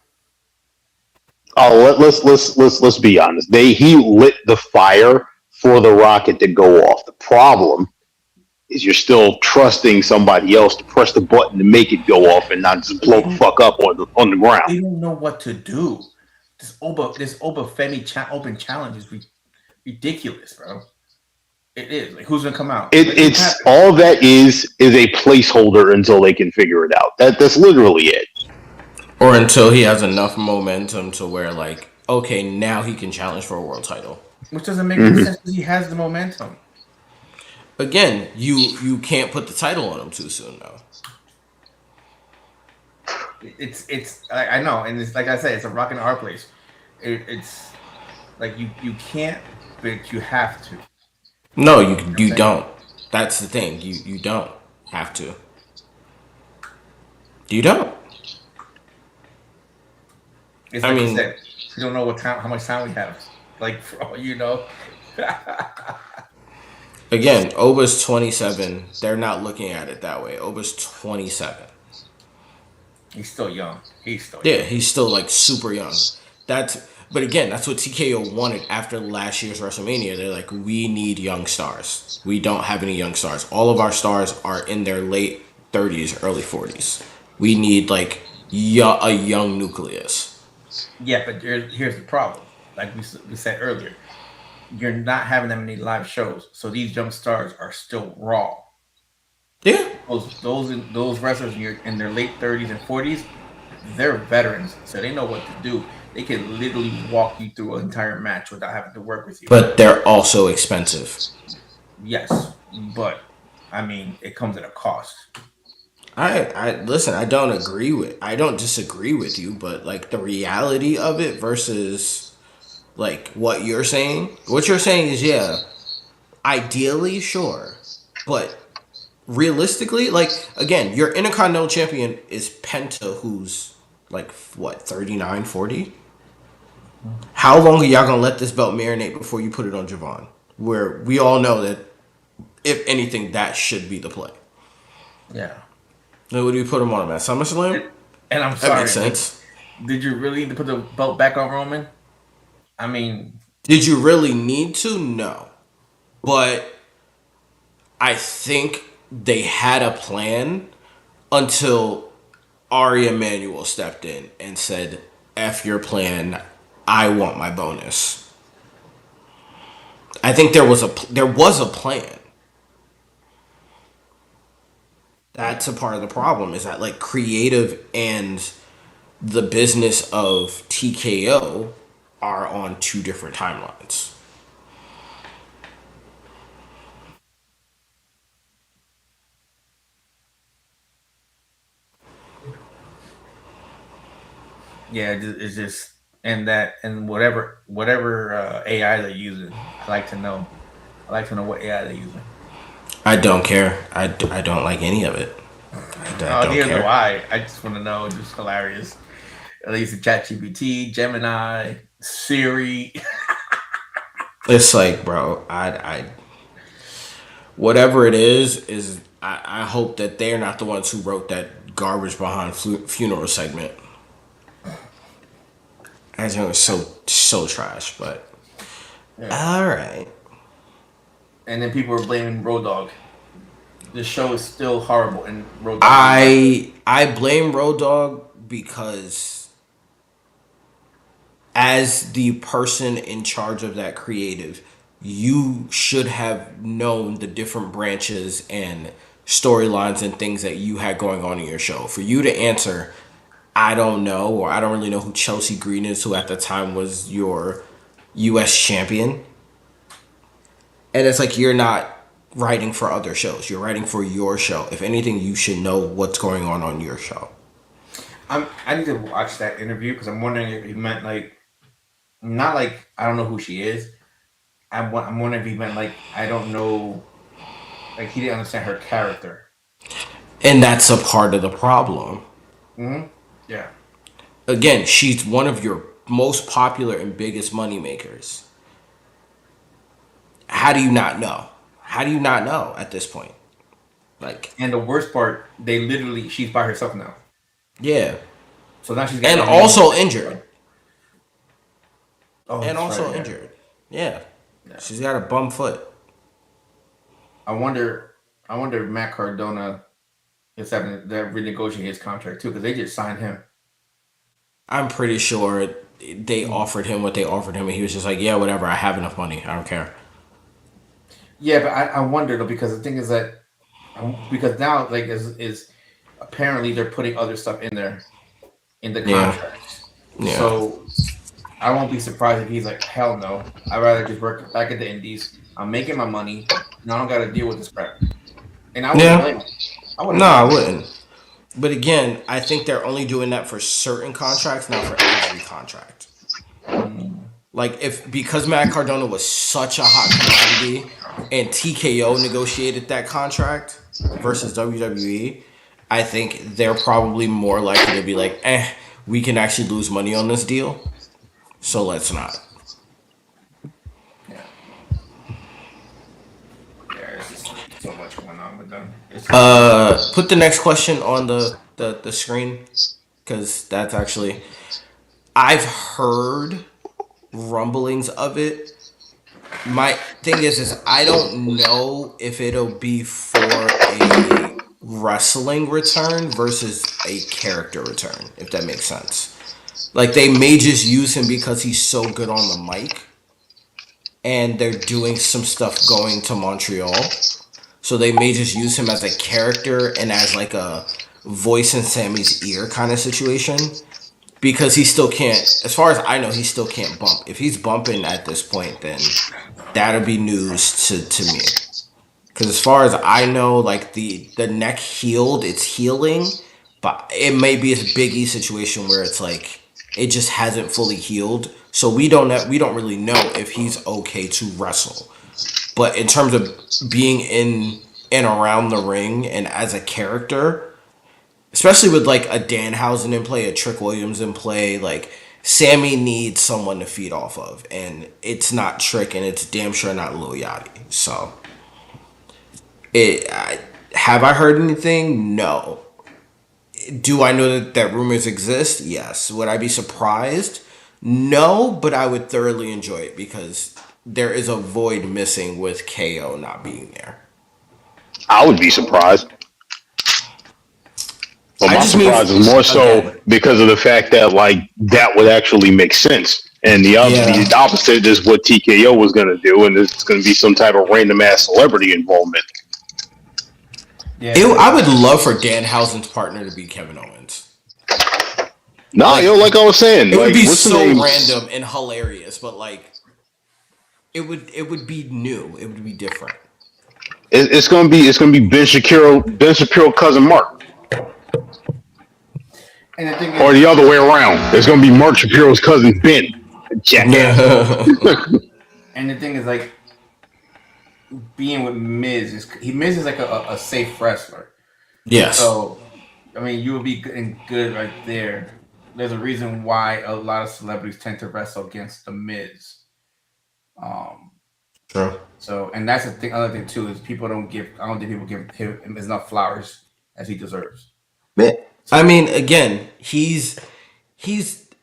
Let's be honest. He lit the fire for the rocket to go off. The problem is you're still trusting somebody else to press the button to make it go off and not just blow the fuck up on the ground. they don't know what to do. This Oba Femi Open challenge is ridiculous, bro. It is. Like, who's gonna come out? Like, what's It's happening? all that is a placeholder until they can figure it out. That's literally it. Or until he has enough momentum to where, like, okay, now he can challenge for a world title. Which doesn't make any Mm-hmm. sense, because he has the momentum. Again, you can't put the title on him too soon though. It's I know, and it's like I said, it's a rock and a hard place. It's like you can't, but you have to. You know No, what I'm you saying? don't. That's the thing. You don't have to. You don't. It's I like you mean, said, we don't know how much time we have. Like, for all you know, again, Oba's 27. They're not looking at it that way. Oba's 27. he's still young. He's still Yeah, young. he's still like super young. But again, that's what TKO wanted after last year's WrestleMania. They're like, we need young stars. We don't have any young stars. All of our stars are in their late 30s, early 40s. We need like a young nucleus. Yeah, but here's the problem. Like we said earlier, you're not having that many live shows, so these young stars are still raw. Yeah. Those wrestlers in their late 30s and 40s, they're veterans, so they know what to do. They can literally walk you through an entire match without having to work with you. But they're also expensive. Yes, but I mean, it comes at a cost. I listen, I don't disagree with you, but like the reality of it versus like what you're saying is, yeah, ideally, sure. But realistically, like again, your Intercontinental Champion is Penta, who's like what, 39, 40. How long are y'all gonna let this belt marinate before you put it on Javon? Where we all know that if anything, that should be the play. Yeah, Then would you put him on him at SummerSlam? and I'm That makes sorry, but sense. did you really need to put the belt back on Roman? I mean, Did you really need to? No. But I think they had a plan until Ari Emanuel stepped in and said, F your plan, I want my bonus. I think there was a plan. That's a part of the problem, is that like creative and the business of TKO are on two different timelines. yeah, it's just and whatever AI they're using. I like to know. I like to know what AI they're using. I don't care. I don't like any of it. I don't Neither do care. I. I just want to know. It's just hilarious. At least ChatGPT, Gemini, Siri. It's like, bro, I whatever it is I hope that they're not the ones who wrote that garbage behind funeral segment. As it was so trash, but Yeah. all right. And then people are blaming Road Dog. The show is still horrible, and Road Dog did not. I blame Road Dog because as the person in charge of that creative, you should have known the different branches and storylines and things that you had going on in your show. For you to answer, I don't know, or I don't really know who Chelsea Green is, who at the time was your US champion. And it's like you're not writing for other shows. You're writing for your show. If anything, you should know what's going on your show. I need to watch that interview because I'm wondering if he meant like not like I don't know who she is. I'm wondering if he meant like I don't know, like he didn't understand her character. And that's a part of the problem. Hmm. Yeah. Again, she's one of your most popular and biggest money makers. How do you not know? How do you not know at this point? Like, And the worst part, they literally she's by herself now. yeah. So now she's got And no also name. injured. Oh, And that's also right. Yeah. injured. Yeah. Yeah. She's got a bum foot. I wonder. I wonder if Matt Cardona is having to renegotiate his contract too because they just signed him. I'm pretty sure they offered him what they offered him, and he was just like, yeah, whatever. I have enough money. I don't care. Yeah, but I wonder though because the thing is that because now like is apparently they're putting other stuff in there in the Yeah. contracts. Yeah. So I won't be surprised if he's like, hell no. I'd rather just work back at the Indies. I'm making my money, and I don't got to deal with this crap. And I wouldn't blame Yeah. him. I wouldn't No, blame I him. wouldn't. But again, I think they're only doing that for certain contracts, not for every contract. Mm. Like if because Matt Cardona was such a hot commodity and TKO negotiated that contract versus WWE, I think they're probably more likely to be like, we can actually lose money on this deal, so let's not. Yeah, yeah. There's just so much going on with them. It's Put the next question on the screen because that's actually I've heard rumblings of it. My thing is I don't know if it'll be for a wrestling return versus a character return, if that makes sense. Like they may just use him because he's so good on the mic, and they're doing some stuff going to Montreal. So they may just use him as a character and as like a voice in Sammy's ear kind of situation. Because he still can't, as far as I know, he still can't bump. If he's bumping at this point, then that'll be news to me. Because as far as I know, like the neck healed, it's healing, but it may be a Big E situation where it's like it just hasn't fully healed. So we don't really know if he's okay to wrestle. But in terms of being in and around the ring and as a character, especially with like a Danhausen in play, a Trick Williams in play, like Sammy needs someone to feed off of, and it's not Trick, and it's damn sure not Lil Yachty. So, have I heard anything? No. Do I know that rumors exist? Yes. Would I be surprised? No, but I would thoroughly enjoy it because there is a void missing with KO not being there. I would be surprised. But I my just mean, surprise is more so again, because of the fact that like that would actually make sense. And the opposite is what TKO was going to do, and it's going to be some type of random ass celebrity involvement. yeah. I would love for Danhausen's partner to be Kevin Owens. Nah, Like, like I was saying, It like would be what's the so name? random and hilarious, but like it would be new. It would be different. It's gonna be Ben Shapiro cousin Mark. And the thing Or is, the other way around. It's going to be Mark Shapiro's cousin Ben. Jackass. and the thing is, like being with Miz Miz is like a safe wrestler. Yes. So I mean, you would be good right there. There's a reason why a lot of celebrities tend to wrestle against the Miz. Um, True. so, and that's the thing. Other thing too is people don't give. I don't think people give him enough flowers as he deserves. Man, I So, mean, again, he's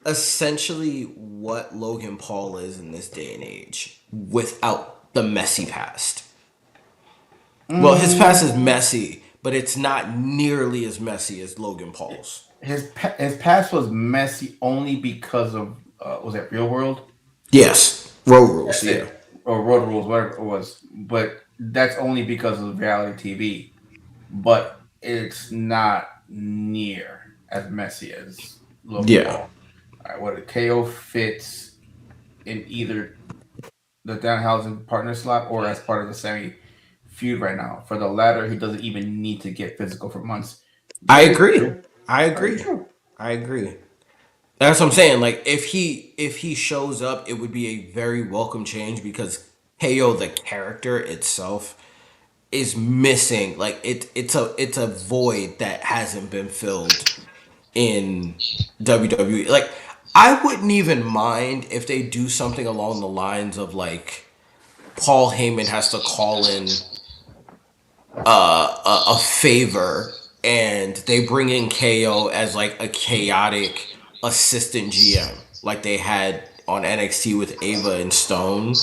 essentially what Logan Paul is in this day and age without the messy past. Well, his past is mm, messy, but it's not nearly as messy as Logan Paul's. his past was messy only because of was that Real World? Yes, road rules. That's Yeah, it, or Road Rules, whatever it was. But that's only because of reality TV. But it's not near as messy as Logan yeah. Paul. All right, what a KO fits in either the Danhausen partner slot or as part of the semi feud right now. For the latter, he doesn't even need to get physical for months. I Very agree. true. I Very agree. true. I agree. That's what I'm saying. Like if he shows up, it would be a very welcome change because Heyo the character itself is missing. Like it's a void that hasn't been filled in WWE. Like I wouldn't even mind if they do something along the lines of like Paul Heyman has to call in a favor and they bring in KO as like a chaotic assistant GM like they had on NXT with Ava and Stone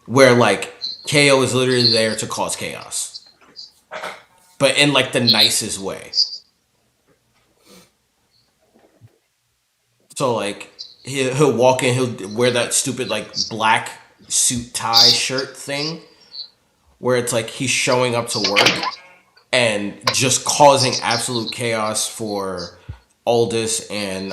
where like KO is literally there to cause chaos but in like the nicest way. So like he'll walk in, he'll wear that stupid like black suit tie shirt thing where it's like he's showing up to work and just causing absolute chaos for Aldous and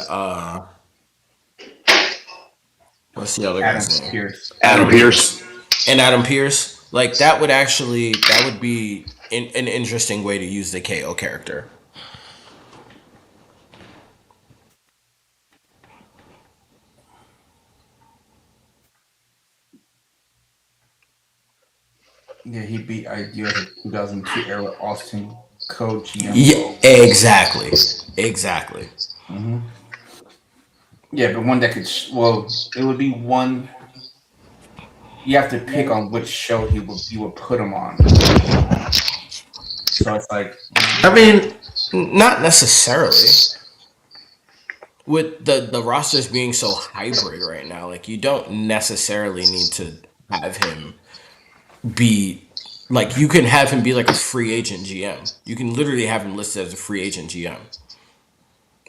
what's the other Adam guy's name? Pierce. Adam Adam Pierce. Pierce. And Adam Pierce. Like that would be an interesting way to use the KO character. Yeah, he beat IDU at the 2002 era Austin Co GM Yeah, role. exactly. Exactly. Hmm. Yeah, but one that could. Well, it would be one. You have to pick on which show you would put him on. So it's like, I mean, not necessarily. With the rosters being so hybrid right now, like you don't necessarily need to have him be like you can have him be like a free agent GM. You can literally have him listed as a free agent GM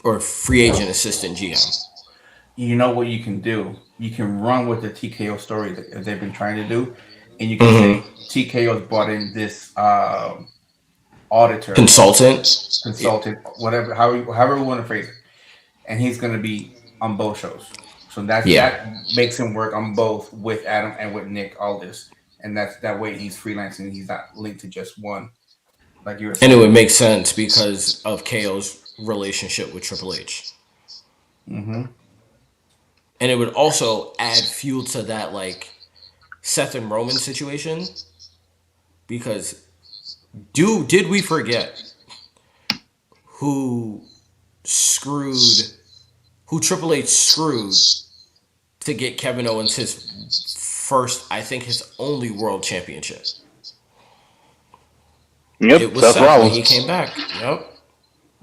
or free agent assistant GM. you know what you can do. You can run with the TKO story that they've been trying to do, and you can Mm-hmm. say TKO's brought in this auditor, Consultant. Yeah. consultant, whatever, however we want to phrase it, and he's going to be on both shows. So Yeah. that makes him work on both with Adam and with Nick. All this, and that's that way he's freelancing. He's not linked to just one, like you were And it saying. would make sense because of KO's relationship with Triple H. Mm-hmm. And it would also add fuel to that like Seth and Roman situation because did we forget who screwed who Triple H screwed to get Kevin Owens his first, I think his only world championship. Yep, It was Seth Seth when he Rollins. came back. Yep.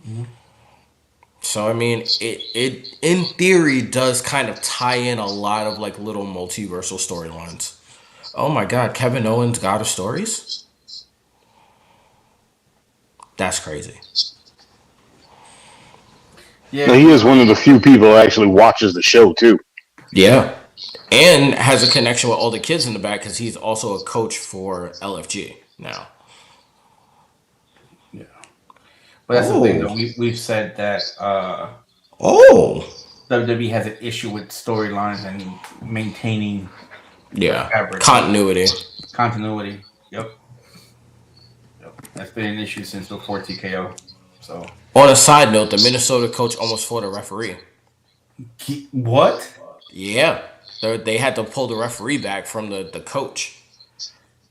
Mm-hmm. So I mean, it in theory does kind of tie in a lot of like little multiversal storylines. Oh my God, Kevin Owens God of Stories? That's crazy. Now, Yeah, he is one of the few people that actually watches the show too. Yeah. And has a connection with all the kids in the back because he's also a coach for LFG now. yeah. But that's the thing, Oh. though. We've said that Oh. WWE has an issue with storylines and maintaining the Yeah. fabric, Continuity. continuity. Yep, yep. That's been an issue since before TKO. So On a side note, the Minnesota coach almost fought a referee. What? Yeah, they had to pull the referee back from the coach.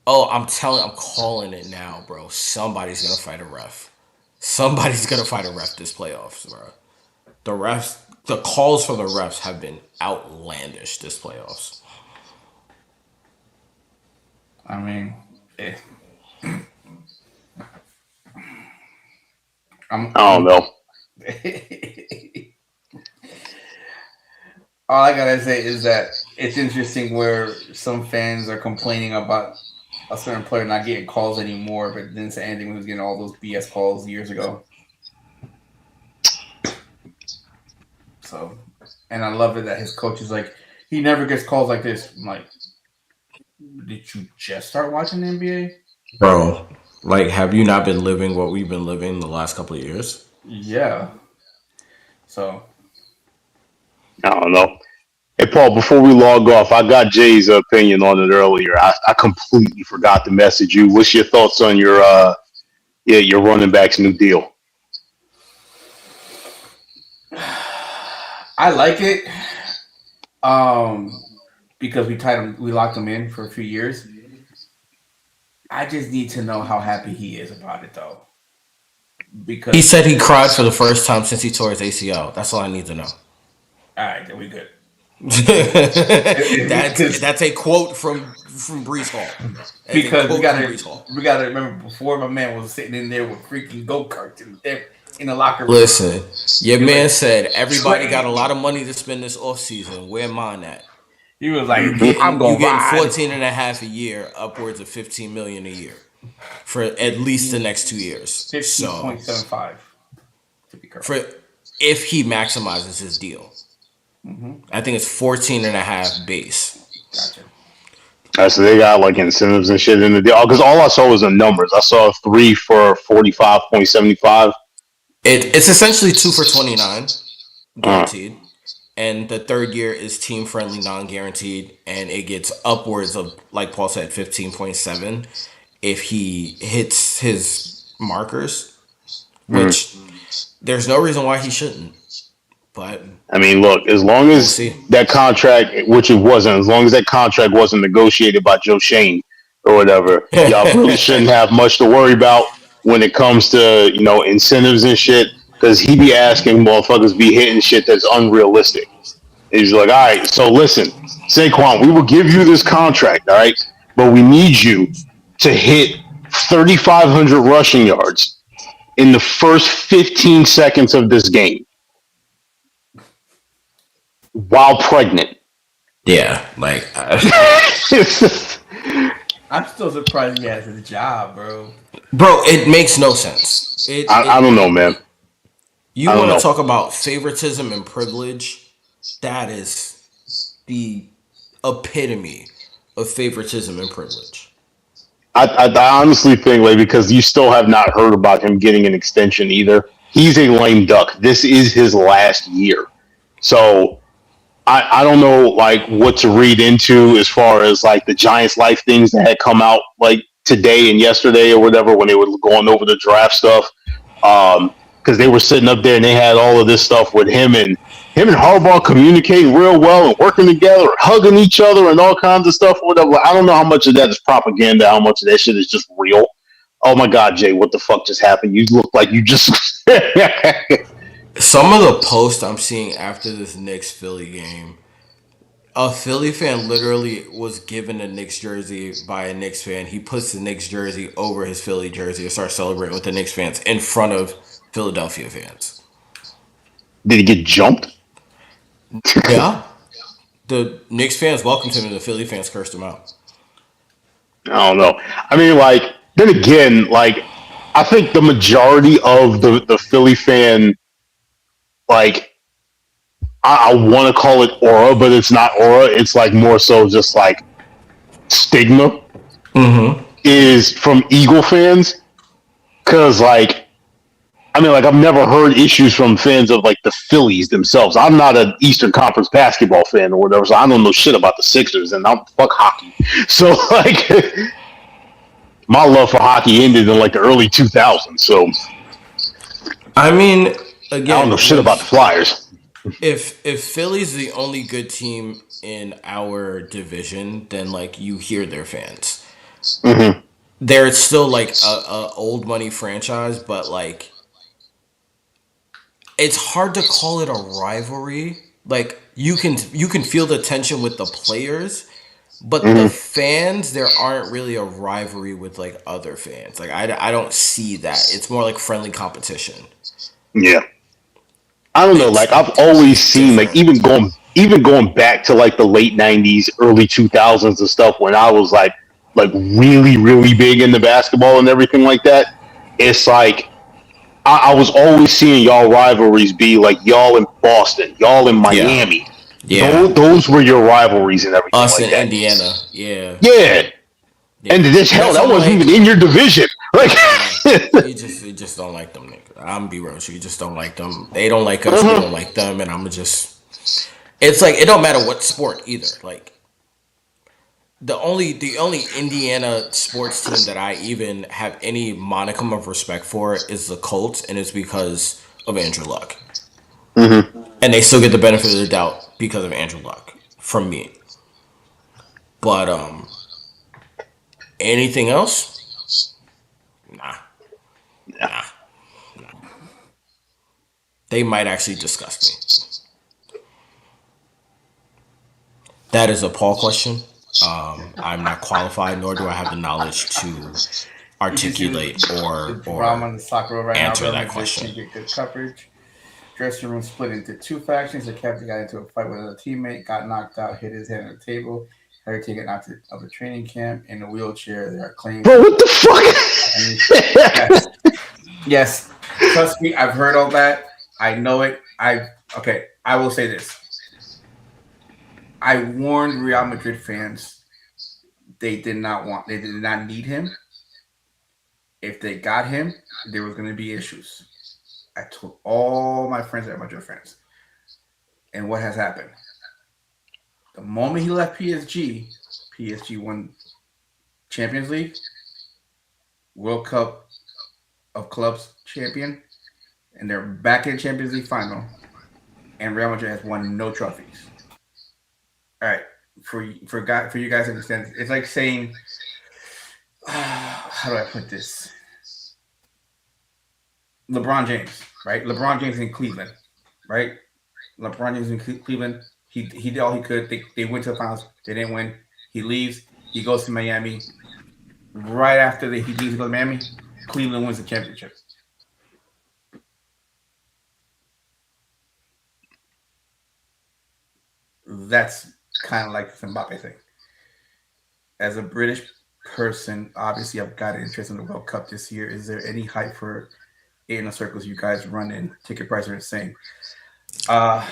Oh, I'm calling it now, bro. Somebody's gonna fight a ref. Somebody's gonna fight a ref this playoffs, bro. The calls for the refs have been outlandish this playoffs. I mean, eh. I don't know. All I gotta say is that it's interesting where some fans are complaining about a certain player not getting calls anymore, but didn't say anything when he was getting all those BS calls years ago. So, and I love it that his coach is like, he never gets calls like this. I'm like, did you just start watching the NBA? Bro, like, have you not been living what we've been living the last couple of years? Yeah. So, I don't know. Hey, Paul, before we log off, I got Jay's opinion on it earlier. I completely forgot to message you. What's your thoughts on your running back's new deal? I like it. Because we locked him in for a few years. I just need to know how happy he is about it, though. Because He said he cried for the first time since he tore his ACL. That's all I need to know. all right, then we good. That's a quote from Brees Hall. Because we gotta remember before my man was sitting in there with freaking go-karts in the locker room. Listen, your man said everybody got a lot of money to spend this offseason. Where mine at? He was like, I'm going getting 14 and a half a year, upwards of 15 million a year for at least the next 2 years. 15.75 to be correct. For if he maximizes his deal. I think it's 14 and a half base. Gotcha. So they got like incentives and shit in the deal. Because all I saw was the numbers. I saw 3 for 45.75. It's essentially 2 for 29 guaranteed. And the third year is team friendly, non guaranteed, and it gets upwards of, like Paul said, 15.7 if he hits his markers, which there's no reason why he shouldn't. But I mean, look, as long as that contract, which it wasn't, as long as that contract wasn't negotiated by Joe Shane or whatever, y'all really shouldn't have much to worry about when it comes to, incentives and shit. Because he be asking motherfuckers be hitting shit that's unrealistic. He's like, all right, so listen, Saquon, we will give you this contract, all right? But we need you to hit 3,500 rushing yards in the first 15 seconds of this game while pregnant. Yeah, like... I'm still surprised he has his job, bro. Bro, it makes no sense. I don't know, man. You want to talk about favoritism and privilege? That is the epitome of favoritism and privilege. I honestly think, like, because you still have not heard about him getting an extension either. He's a lame duck. This is his last year. So I don't know, like, what to read into as far as, like, the Giants Life things that had come out, like, today and yesterday or whatever when they were going over the draft stuff. Because they were sitting up there and they had all of this stuff with him and Harbaugh communicating real well and working together, hugging each other and all kinds of stuff or whatever. I don't know how much of that is propaganda, how much of that shit is just real. Oh my God, Jay, what the fuck just happened? You look like you just... Some of the posts I'm seeing after this Knicks Philly game, a Philly fan literally was given a Knicks jersey by a Knicks fan. He puts the Knicks jersey over his Philly jersey and starts celebrating with the Knicks fans in front of Philadelphia fans. Did he get jumped? Yeah. The Knicks fans welcomed him and the Philly fans cursed him out. I don't know. I mean, like, then again, like, I think the majority of the Philly fan, like, I want to call it aura, but it's not aura. It's like more so just like stigma is from Eagle fans. Because, like, I mean, like, I've never heard issues from fans of, like, the Phillies themselves. I'm not an Eastern Conference basketball fan or whatever, so I don't know shit about the Sixers, and I'm fuck hockey. So, like, my love for hockey ended in, like, the early 2000s, so... I mean, I don't know again, shit about the Flyers. if Philly's the only good team in our division, then like you hear their fans. Mm-hmm. They're still like a old money franchise, but like it's hard to call it a rivalry. Like you can feel the tension with the players, but the Mm-hmm. fans, there aren't really a rivalry with like other fans. Like I don't see that. It's more like friendly competition. Yeah. I don't know. Like I've always It's seen, like different. even going back to like the late '90s, early 2000s and stuff, when I was like really really big into basketball and everything like that. It's like I was always seeing y'all rivalries be like y'all in Boston, y'all in Yeah. Miami. Yeah. Those were your rivalries and everything Us like in that. Indiana. Yeah. Yeah, and Yeah. this hell That's that I'm wasn't like, even in your division. Like, yeah. You just don't like them niggas. I'm be real with you. You just don't like them. They don't like us. We don't uh-huh. like them. And I'm just. It's like it don't matter what sport either. Like the only Indiana sports team that I even have any monicum of respect for is the Colts, and it's because of Andrew Luck. Mm-hmm. And they still get the benefit of the doubt because of Andrew Luck from me. But anything else? Nah, Yeah. nah. They might actually disgust me. That is a Paul question. I'm not qualified, nor do I have the knowledge to You can see articulate the or drama in the soccer world right now. answer Real that Madrid question. can't get good coverage. Dressing room split into two factions. The captain got into a fight with a teammate, got knocked out, hit his head on the table, had to take it out of a training camp in a wheelchair. There are claims Bro, that what the yes, fuck? yes. Trust me, I've heard all that. I know it. Okay. I will say this. I warned Real Madrid fans they did not need him. If they got him, there was going to be issues. I told all my friends that are Madrid fans. And what has happened? The moment he left PSG won Champions League, World Cup of Clubs champion, and they're back in Champions League final. And Real Madrid has won no trophies. All right, for you guys to understand, it's like saying, how do I put this? LeBron James, right? LeBron James in Cleveland, right? LeBron James in Cleveland. He did all he could. They went to the finals. They didn't win. He leaves. He goes to Miami. Right after he leaves to go to Miami, Cleveland wins the championship. That's kind of like the Mbappe thing. As a British person, obviously I've got an interest in the World Cup this year. Is there any hype for it in the circles you guys run in? Ticket prices are insane. Uh,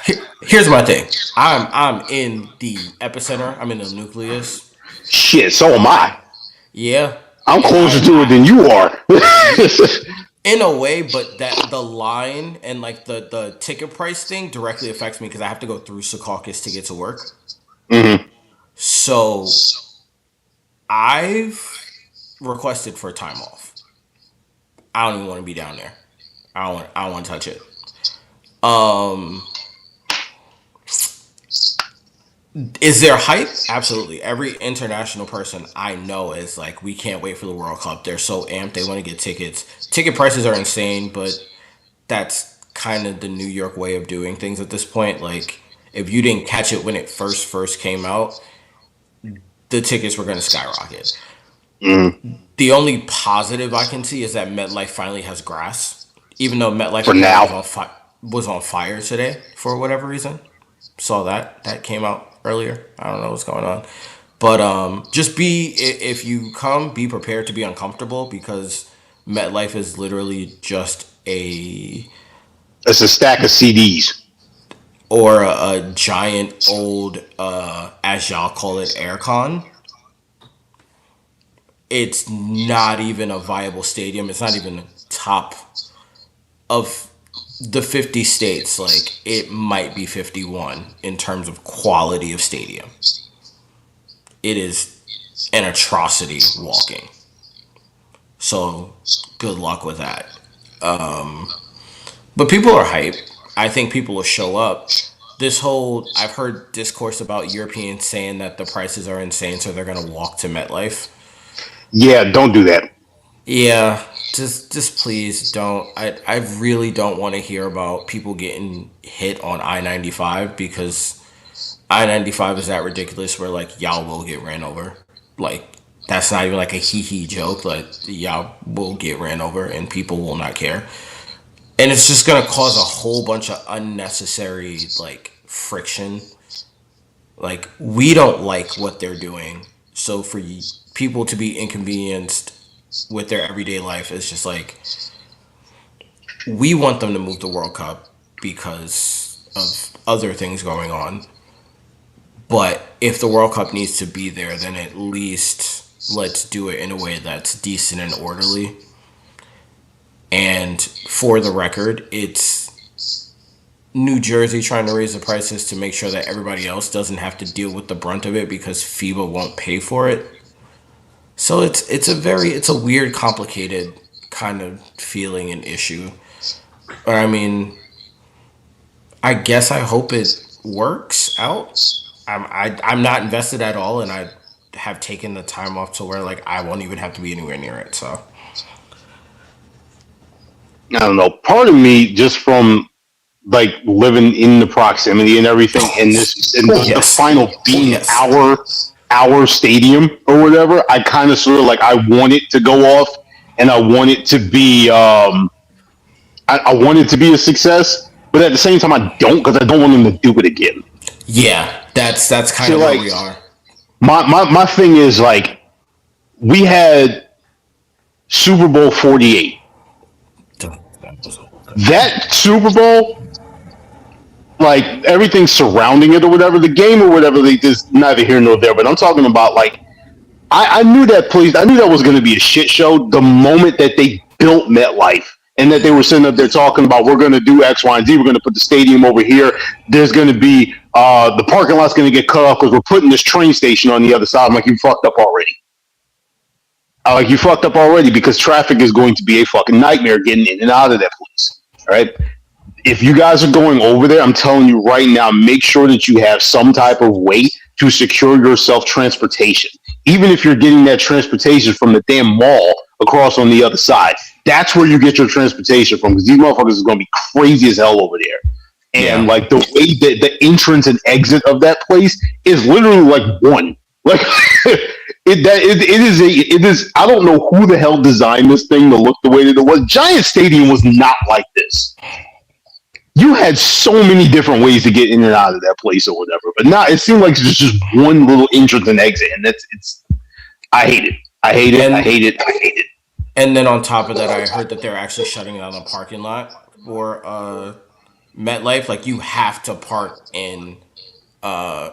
Here's my thing. I'm in the epicenter. I'm in the nucleus. Shit, so am I. I Yeah, I'm and closer to it than you are. in a way, but that the line and like the ticket price thing directly affects me because I have to go through Secaucus to get to work. Mm-hmm. So I've requested for time off. I don't even want to be down there. I don't want to touch it. Um, is there hype? Absolutely. Every international person I know is like, we can't wait for the World Cup. They're so amped. They want to get tickets. Ticket prices are insane, but that's kind of the New York way of doing things at this point. Like, if you didn't catch it when it first came out, the tickets were going to skyrocket. Mm-hmm. The only positive I can see is that MetLife finally has grass, even though MetLife For apparently now. was on fire today for whatever reason. Saw that came out earlier. I don't know what's going on, but just if you come, be prepared to be uncomfortable because MetLife is literally just It's a stack of CDs. a giant old as y'all call it aircon. It's not even a viable stadium. It's not even top of the 50 states. Like, it might be 51 in terms of quality of stadium. It is an atrocity walking. So good luck with that. But people are hype. I think people will show up. I've heard discourse about Europeans saying that the prices are insane, so they're gonna walk to MetLife. Yeah, don't do that. Yeah, just please don't. I really don't want to hear about people getting hit on I-95 because I-95 is that ridiculous where like y'all will get ran over. Like that's not even like a hee hee joke. Like y'all will get ran over and people will not care. And it's just gonna cause a whole bunch of unnecessary like friction. Like we don't like what they're doing. So for people to be inconvenienced with their everyday life, it's just like we want them to move the World Cup because of other things going on. But if the World Cup needs to be there, then at least let's do it in a way that's decent and orderly. And for the record, it's New Jersey trying to raise the prices to make sure that everybody else doesn't have to deal with the brunt of it because FIBA won't pay for it. So it's a weird, complicated kind of feeling and issue. Or I mean, I guess I hope it works out. I'm not invested at all, and I have taken the time off to where like I won't even have to be anywhere near it. So I don't know. Part of me, just from like living in the proximity and everything, and the yes, final being yes, our stadium or whatever, I kind of sort of like I want it to go off, and I want it to be I want it to be a success, but at the same time I don't because I don't want them to do it again. yeah. That's kind So of where like we are. my thing is like we had Super Bowl 48. That Super Bowl, like everything surrounding it or whatever, the game or whatever, they just neither here nor there. But I'm talking about like I knew that place. I knew that was going to be a shit show the moment that they built MetLife and that they were sitting up there talking about we're going to do X, Y, and Z. We're going to put the stadium over here. There's going to be the parking lot's going to get cut off because we're putting this train station on the other side. I'm like, you fucked up already. Like you fucked up already because traffic is going to be a fucking nightmare getting in and out of that place. All right. If you guys are going over there, I'm telling you right now, make sure that you have some type of way to secure yourself transportation. Even if you're getting that transportation from the damn mall across on the other side, that's where you get your transportation from because these motherfuckers is going to be crazy as hell over there. And Yeah, like the way that the entrance and exit of that place is literally like one. Like it is. I don't know who the hell designed this thing to look the way that it was. Giant Stadium was not like this. You had so many different ways to get in and out of that place or whatever. But now it seemed like it's just one little entrance and exit, and it's. I hate it. I hate it. I and hate it. I hate it. and then on top of that, I heard that they're actually shutting down the parking lot for MetLife. Like you have to park in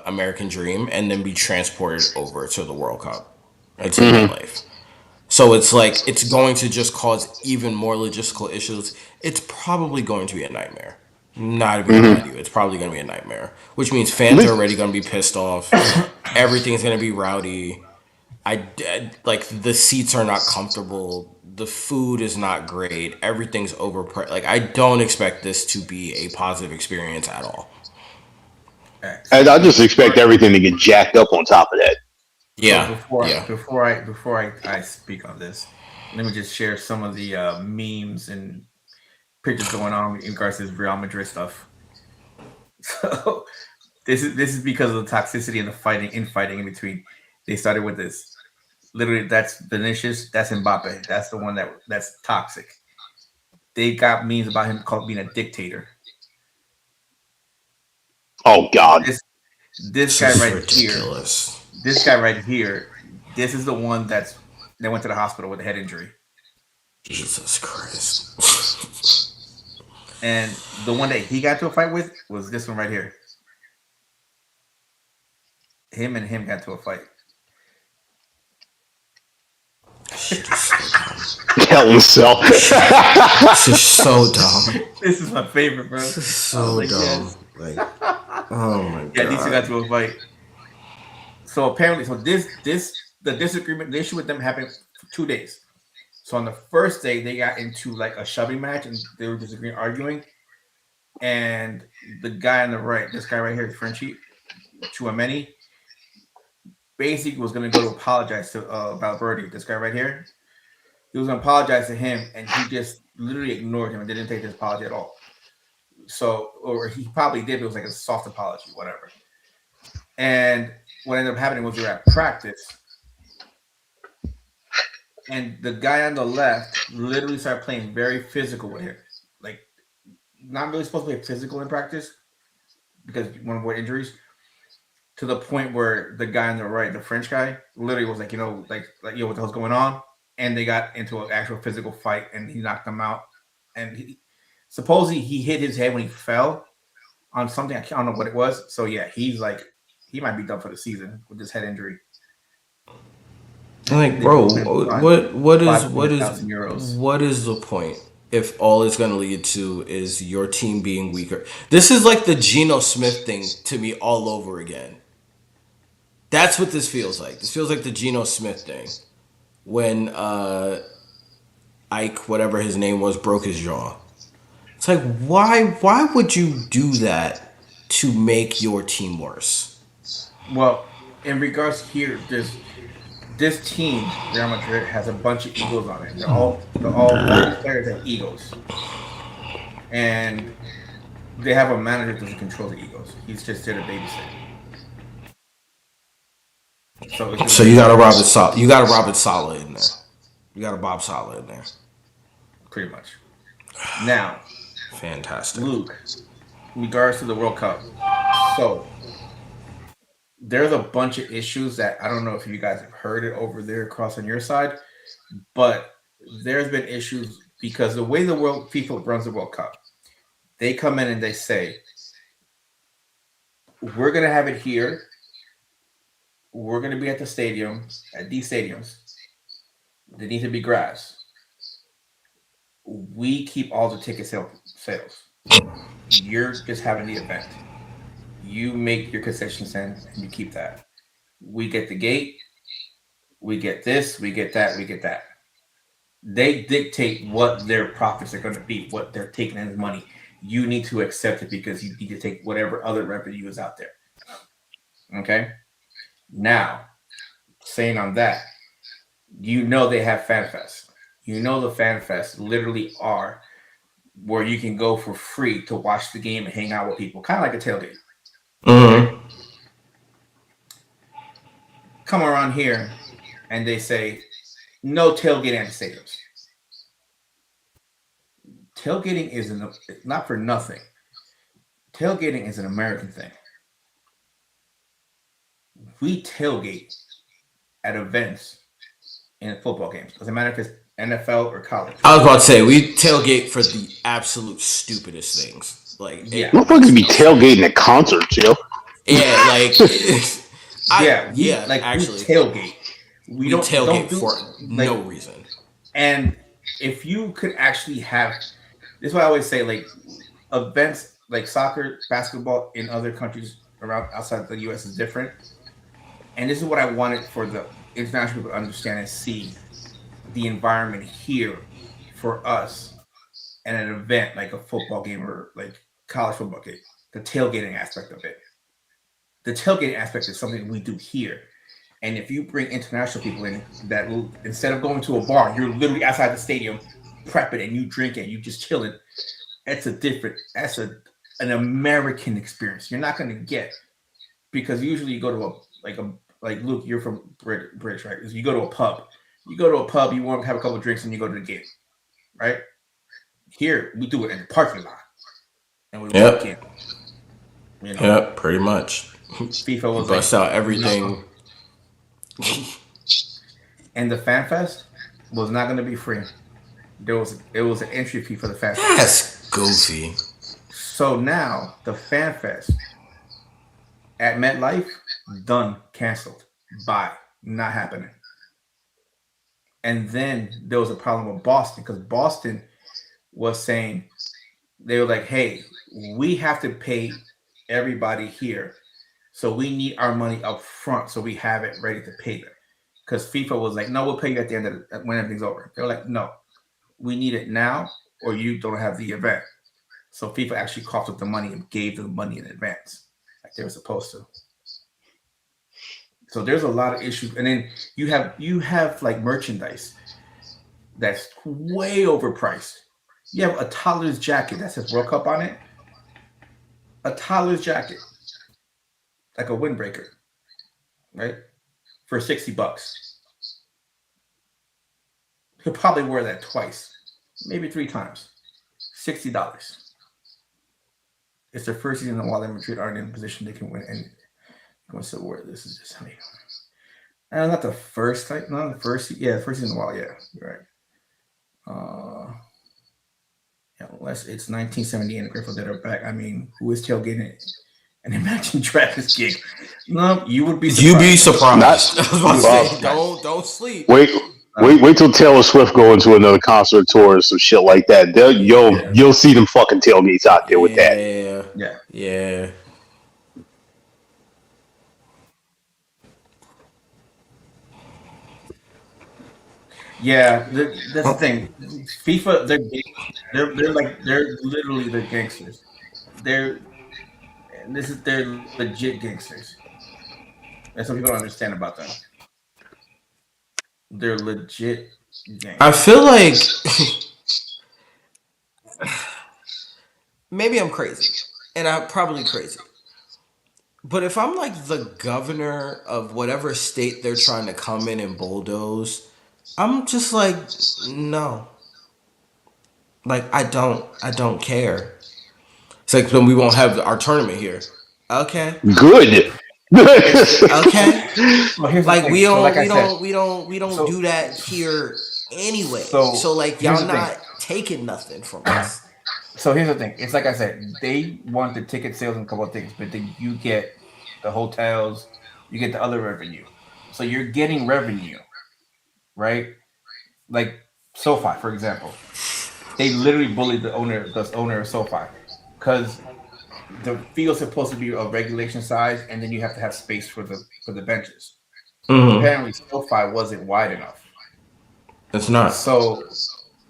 American Dream and then be transported over to the World Cup. It's in Mm-hmm. MetLife. So it's like it's going to just cause even more logistical issues. It's probably going to be a nightmare. Not even gonna lie Mm-hmm. to you, it's probably gonna be a nightmare. Which means fans are already gonna be pissed off. Everything's gonna be rowdy. Like the seats are not comfortable. The food is not great. Everything's overpriced. Like I don't expect this to be a positive experience at all. X. And I just expect Before, everything to get jacked up on top of that. so Yeah, yeah. I speak on this, let me just share some of the memes and pictures going on in regards to this Real Madrid stuff. So this is because of the toxicity and the fighting in between. They started with this. Literally, that's Vinicius. That's Mbappe. That's the one that's toxic. They got memes about him called being a dictator. Oh God. This This guy is right here. ridiculous. This guy right here. This is the one that went to the hospital with a head injury. Jesus Christ. And the one that he got to a fight with was this one right here. Him and him got to a fight. Shit is so dumb. Hell himself. This is so dumb. This is my favorite, bro. This is I was so like, dumb. yes. Like, oh my Yeah, these two got god. to a fight. So apparently, the disagreement, the issue with them happened for 2 days. So on the first day, they got into like a shoving match and they were disagreeing, arguing. and the guy on the right, this guy right here, Frenchie Chouameni, basically was going to go to apologize to Valverde, this guy right here. He was going to apologize to him, and he just literally ignored him and didn't take his apology at all. So, or he probably did, but it was like a soft apology, whatever. And what ended up happening was they were at practice, and the guy on the left literally started playing very physical with him. Like, not really supposed to play physical in practice because you want to avoid injuries. To the point where the guy on the right, the French guy, literally was like, what the hell's going on? And they got into an actual physical fight, and he knocked him out. And supposedly he hit his head when he fell on something. I don't know what it was. So yeah, he might be done for the season with this head injury. Like, bro, what is the point if all it's gonna lead to is your team being weaker? This is like the Geno Smith thing to me all over again. That's what this feels like. This feels like the Geno Smith thing when Ike, whatever his name was, broke his jaw. It's like, why would you do that to make your team worse? Well, in regards here, this team, Real Madrid, has a bunch of egos on it. All these players have egos, and they have a manager that doesn't control the egos. He's just there to babysit. So you got a Robert Sala. You got a Robert Sala in there. You got a Bob Sala in there. Pretty much. Now, fantastic. Luke, in regards to the World Cup, so there's a bunch of issues that I don't know if you guys have heard it over there across on your side, but there's been issues because the way the FIFA runs the World Cup, they come in and they say, we're going to have it here. We're going to be at the stadium, at these stadiums. They need to be grass. We keep all the ticket sales. You're just having the event. You make your concession stand and you keep that. We get the gate. We get this. We get that. We get that. They dictate what their profits are going to be, what they're taking as money. You need to accept it because you need to take whatever other revenue is out there. Okay? Now, saying on that, they have FanFest. The FanFest literally are where you can go for free to watch the game and hang out with people, kind of like a tailgate. Mm-hmm. Come around here and they say no tailgating at the stadiums. Tailgating is not for nothing. Tailgating is an American thing. We tailgate at events in football games. Doesn't matter if it's NFL or college. I was about to say we tailgate for the absolute stupidest things. Like, yeah, motherfuckers be tailgating at concerts, yo. Yeah, like actually, we tailgate. We don't tailgate do, for no reason. And if you could actually have, this is what I always say, like events like soccer, basketball in other countries around outside the U.S. is different. And this is what I wanted for the international people to understand and see the environment here for us at an event like a football game or like college football game, the tailgating aspect of it. The tailgating aspect is something we do here. And if you bring international people in that will, instead of going to a bar, you're literally outside the stadium prepping and you drinking, you just chilling. That's an American experience. You're not going to get, because usually you go to like Luke, you're from British, right? You go to a pub. You want to have a couple of drinks and you go to the game, right? Here we do it in the parking lot, and we walk in. Yep, pretty much. FIFA was bust out everything. And the FanFest was not going to be free. It was an entry fee for the FanFest. That's goofy. So now the FanFest at MetLife, done, canceled, bye, not happening. And then there was a problem with Boston because Boston was saying, they were like, hey, we have to pay everybody here. So we need our money up front so we have it ready to pay them. Because FIFA was like, no, we'll pay you at the end of when everything's over. They're like, no, we need it now or you don't have the event. So FIFA actually coughed up the money and gave them money in advance, like they were supposed to. So there's a lot of issues, and then you have like merchandise that's way overpriced. You have a toddler's jacket that says World Cup on it, a toddler's jacket, like a windbreaker, right, for $60. He'll probably wear that twice, maybe three times. $60. It's their first season while Madrid aren't in a position they can win. And going to where this is just honey. Not the first time, not the first. Yeah, the first season while. Yeah, you're right. Yeah, unless it's 1978 and the Grateful Dead are back. I mean, who is tailgating an Imagine Dragons gig? No, you would be surprised. You'd be surprised. Not, I was about to say, don't sleep. Wait till Taylor Swift go into another concert tour or some shit like that. You'll see them fucking tailgates out there with that. Yeah. Yeah, that's the thing. FIFA, they're literally the gangsters. They're legit gangsters. That's what people don't understand about them. They're legit gangsters. I feel like maybe I'm crazy, and I'm probably crazy. But if I'm like the governor of whatever state they're trying to come in and bulldoze, I'm just like, no. Like I don't care. It's like then we won't have our tournament here. Okay. Good. Okay. Well, like we don't so, do that here anyway. So like y'all not taking nothing from us. So here's the thing. It's like I said, they want the ticket sales and a couple of things, but then you get the hotels, you get the other revenue. So you're getting revenue, right? Like SoFi, for example. They literally bullied the owner of SoFi because the field's supposed to be of regulation size, and then you have to have space for the benches. Mm-hmm. Apparently, SoFi wasn't wide enough. It's not. So,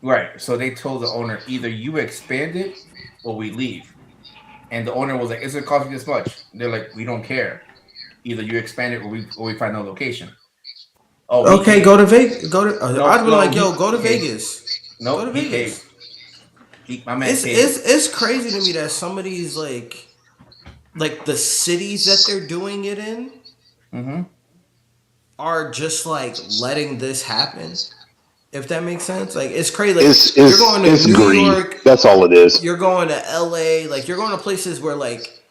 right. So they told the owner either you expand it or we leave. And the owner was like, "Is it costing this much?" They're like, "We don't care. Either you expand it or we find no location." Oh, okay, go to Vegas. I'd be like, "Yo, go to Vegas." No, go to Vegas. My man it's crazy to me that some of these like the cities that they're doing it in are just like letting this happen. If that makes sense, like it's crazy. Like, you're going to New York. That's all it is. You're going to LA. Like you're going to places where like,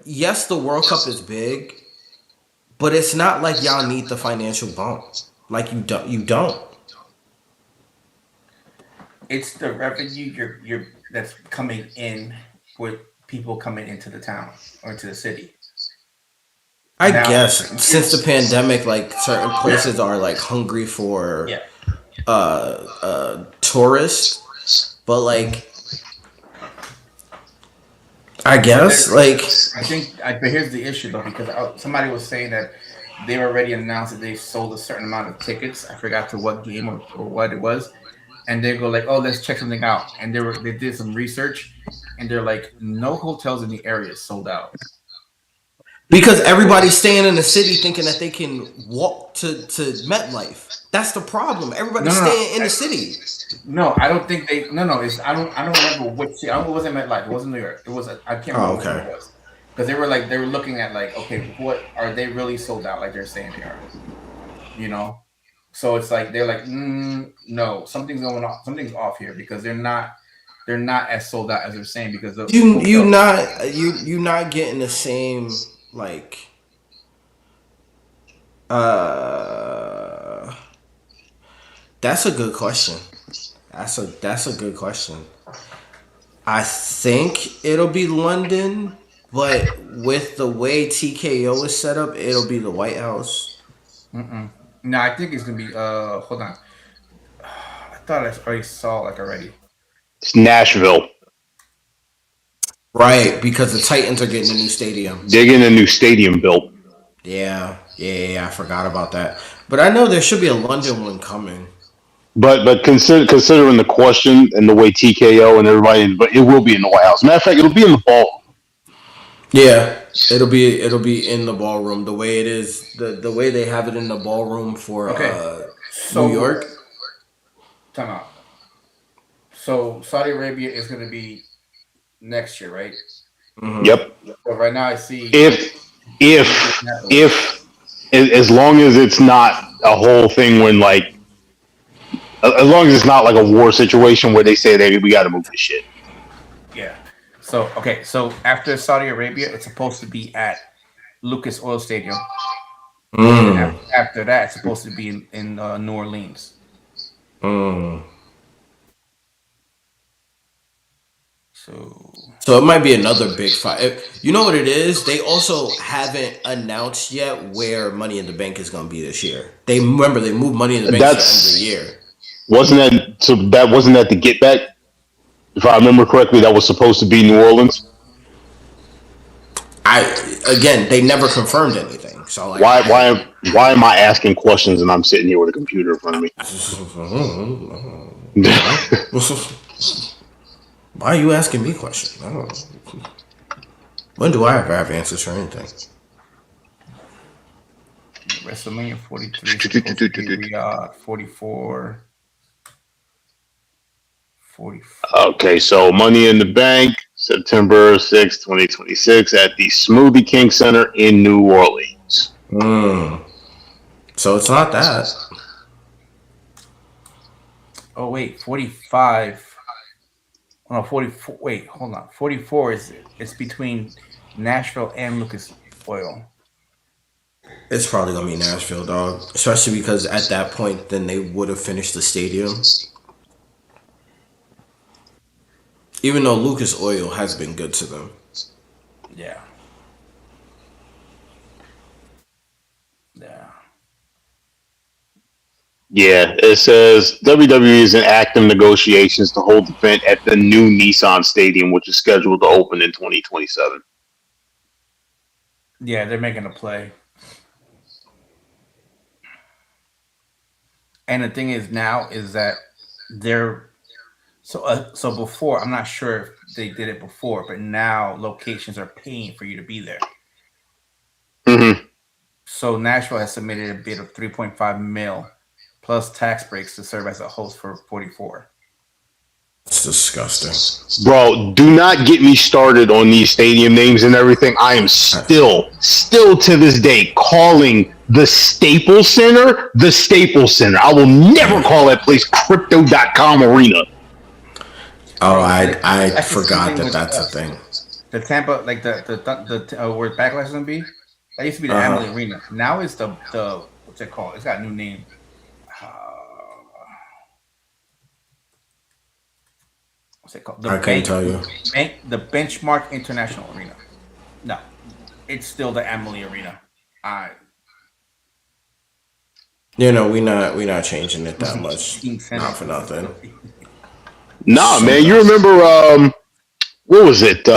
yes, the World Cup is big, but it's not like y'all need the financial bump. Like you don't. It's the revenue you're that's coming in with people coming into the town or into the city. I guess since the pandemic, like certain places are like hungry for tourists, but like I guess but here's the issue though, because somebody was saying that they've already announced that they sold a certain amount of tickets. I forgot to what game or what it was. And they go like, "Oh, let's check something out." And they did some research, and they're like, "No hotels in the area is sold out." Because everybody's staying in the city thinking that they can walk to MetLife. That's the problem. Everybody's staying in the city. No, I don't think they. No. I don't remember which city. It wasn't MetLife. It wasn't New York. It was. I can't remember what it was. Because they were looking at like, okay, what are they really sold out? Like they're saying they are. You know. So it's like they're like, no, something's going on. Something's off here because they're not as sold out as they're saying because you're not getting the same like that's a good question. That's a good question. I think it'll be London, but with the way TKO is set up, it'll be the White House. No, I think it's gonna be. Hold on. I thought I already saw already. It's Nashville. Right, because the Titans are getting a new stadium. They're getting a new stadium built. Yeah. I forgot about that. But I know there should be a London one coming. But considering the question and the way TKO and everybody, but it will be in the White House. Matter of fact, it'll be in the ball. Yeah, it'll be in the ballroom the way it is the way they have it in the ballroom for So New York. time out. So Saudi Arabia is going to be next year, right? Mm-hmm. Yep. So right now I see If as long as it's not a whole thing when like as long as it's not like a war situation where they say that we got to move this shit. yeah. So okay, so after Saudi Arabia, it's supposed to be at Lucas Oil Stadium. And Mm. after that, it's supposed to be in New Orleans. Mm. So So it might be another big fight. You know what it is? They also haven't announced yet where Money in the Bank is going to be this year. They moved Money in the Bank to the end of the year. Wasn't that the Get Back? If I remember correctly, that was supposed to be New Orleans. They never confirmed anything. So like, why am I asking questions and I'm sitting here with a computer in front of me? Why are you asking me questions? I don't know. When do I ever have answers for anything? WrestleMania 43, 44, 44. Okay, so Money in the Bank, September 6, 2026, at the Smoothie King Center in New Orleans. So it's not that. Oh wait, 45. Oh, no, 44. Wait, hold on. 44 is it's between Nashville and Lucas Oil. It's probably gonna be Nashville, dog. Especially because at that point, then they would have finished the stadium. Even though Lucas Oil has been good to them. Yeah. Yeah. Yeah, it says WWE is in active negotiations to hold the event at the new Nissan Stadium, which is scheduled to open in 2027. Yeah, they're making a play. And the thing is now is that they're so before I'm not sure if they did it before, but now locations are paying for you to be there. Mm-hmm. So Nashville has submitted a bid of 3.5 mil plus tax breaks to serve as a host for 44. It's disgusting. Bro, do not get me started on these stadium names and everything. I am still to this day calling the Staples Center the Staples Center. I will never call that place Crypto.com Arena. Oh, I forgot that's a thing. The Tampa, like the where Backlash is gonna be, that used to be the Amalie Arena. Now it's the what's it called? It's got a new name. What's it called? I can't tell you. The Benchmark International Arena. No, it's still the Amalie Arena. We not changing it that much. Not for nothing. Nah, man, you remember what was it?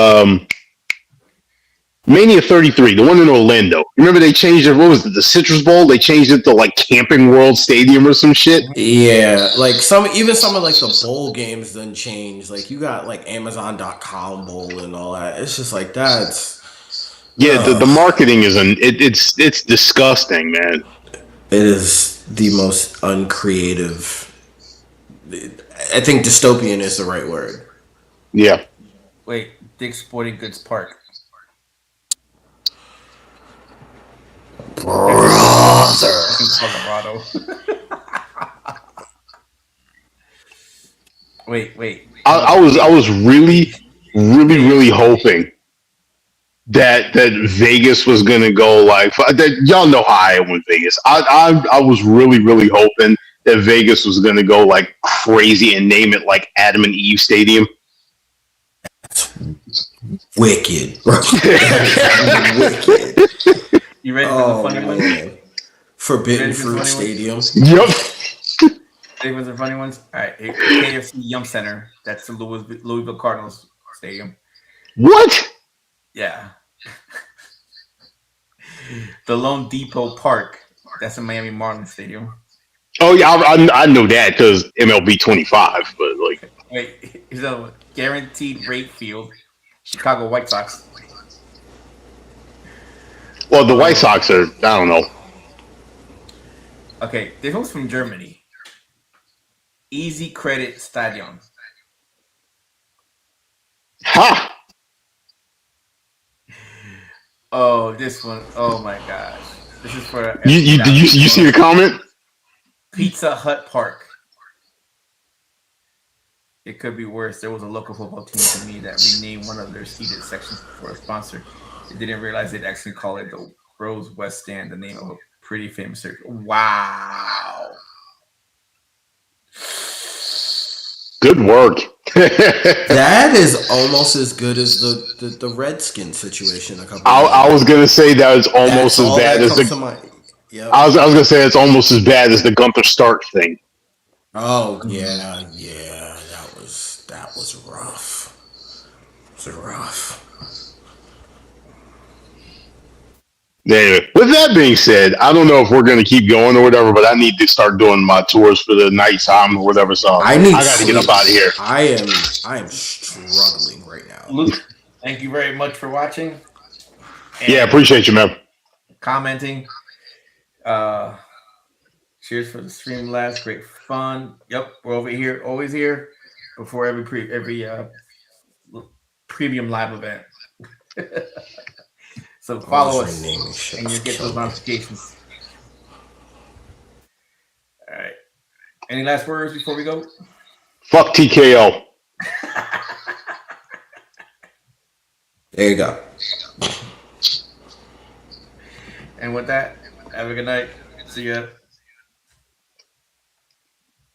Mania 33, the one in Orlando. Remember they changed it? What was it? The Citrus Bowl? They changed it to like Camping World Stadium or some shit. Yeah, like some of like the bowl games done changed. Like you got like Amazon.com bowl and all that. It's just like that's. Yeah, the marketing is it's disgusting, man. It is the most uncreative. I think dystopian is the right word. Yeah. Wait, Dick's Sporting Goods Park. Brother. Colorado. wait. I was really hoping that Vegas was gonna go like that. Y'all know how I am with Vegas. I was really hoping that Vegas was gonna go like crazy and name it like Adam and Eve Stadium. That's wicked. Wicked. You ready for the funny one? Forbidden Fruit Stadium. Yep. Ready for the funny ones? All right, KFC Yum Center. That's the Louisville Cardinals Stadium. What? Yeah. The Lone Depot Park. That's the Miami Marlins Stadium. Oh yeah, I know that because MLB 25, but like, Wait, is that one? Guaranteed rate field, Chicago White Sox. well, the White Oh, Sox are. I don't know. okay. This one's from Germany. Easy Credit Stadion. Ha! Oh, this one. Oh my gosh. This is for You see the comment? Pizza Hut Park. It could be worse. There was a local football team to me that renamed one of their seated sections for a sponsor. They didn't realize they'd actually call it the Rose West Stand, the name of a pretty famous circuit. Wow. Good work. That is almost as good as the Redskin situation a couple. I was gonna say that is almost as bad as the. Yep. I was gonna say it's almost as bad as the Gunther Stark thing. Oh yeah. That was rough. It was rough. Anyway, with that being said, I don't know if we're going to keep going or whatever, but I need to start doing my tours for the nighttime or whatever. So I got to get up out of here. I am struggling right now. Luke, thank you very much for watching. Yeah, appreciate you, man. Commenting. Cheers for the stream last. Great fun. Yep, we're over here, always here before every premium live event. So follow us and you get those notifications. All right. Any last words before we go? Fuck TKO. There you go. And with that, have a good night. See ya.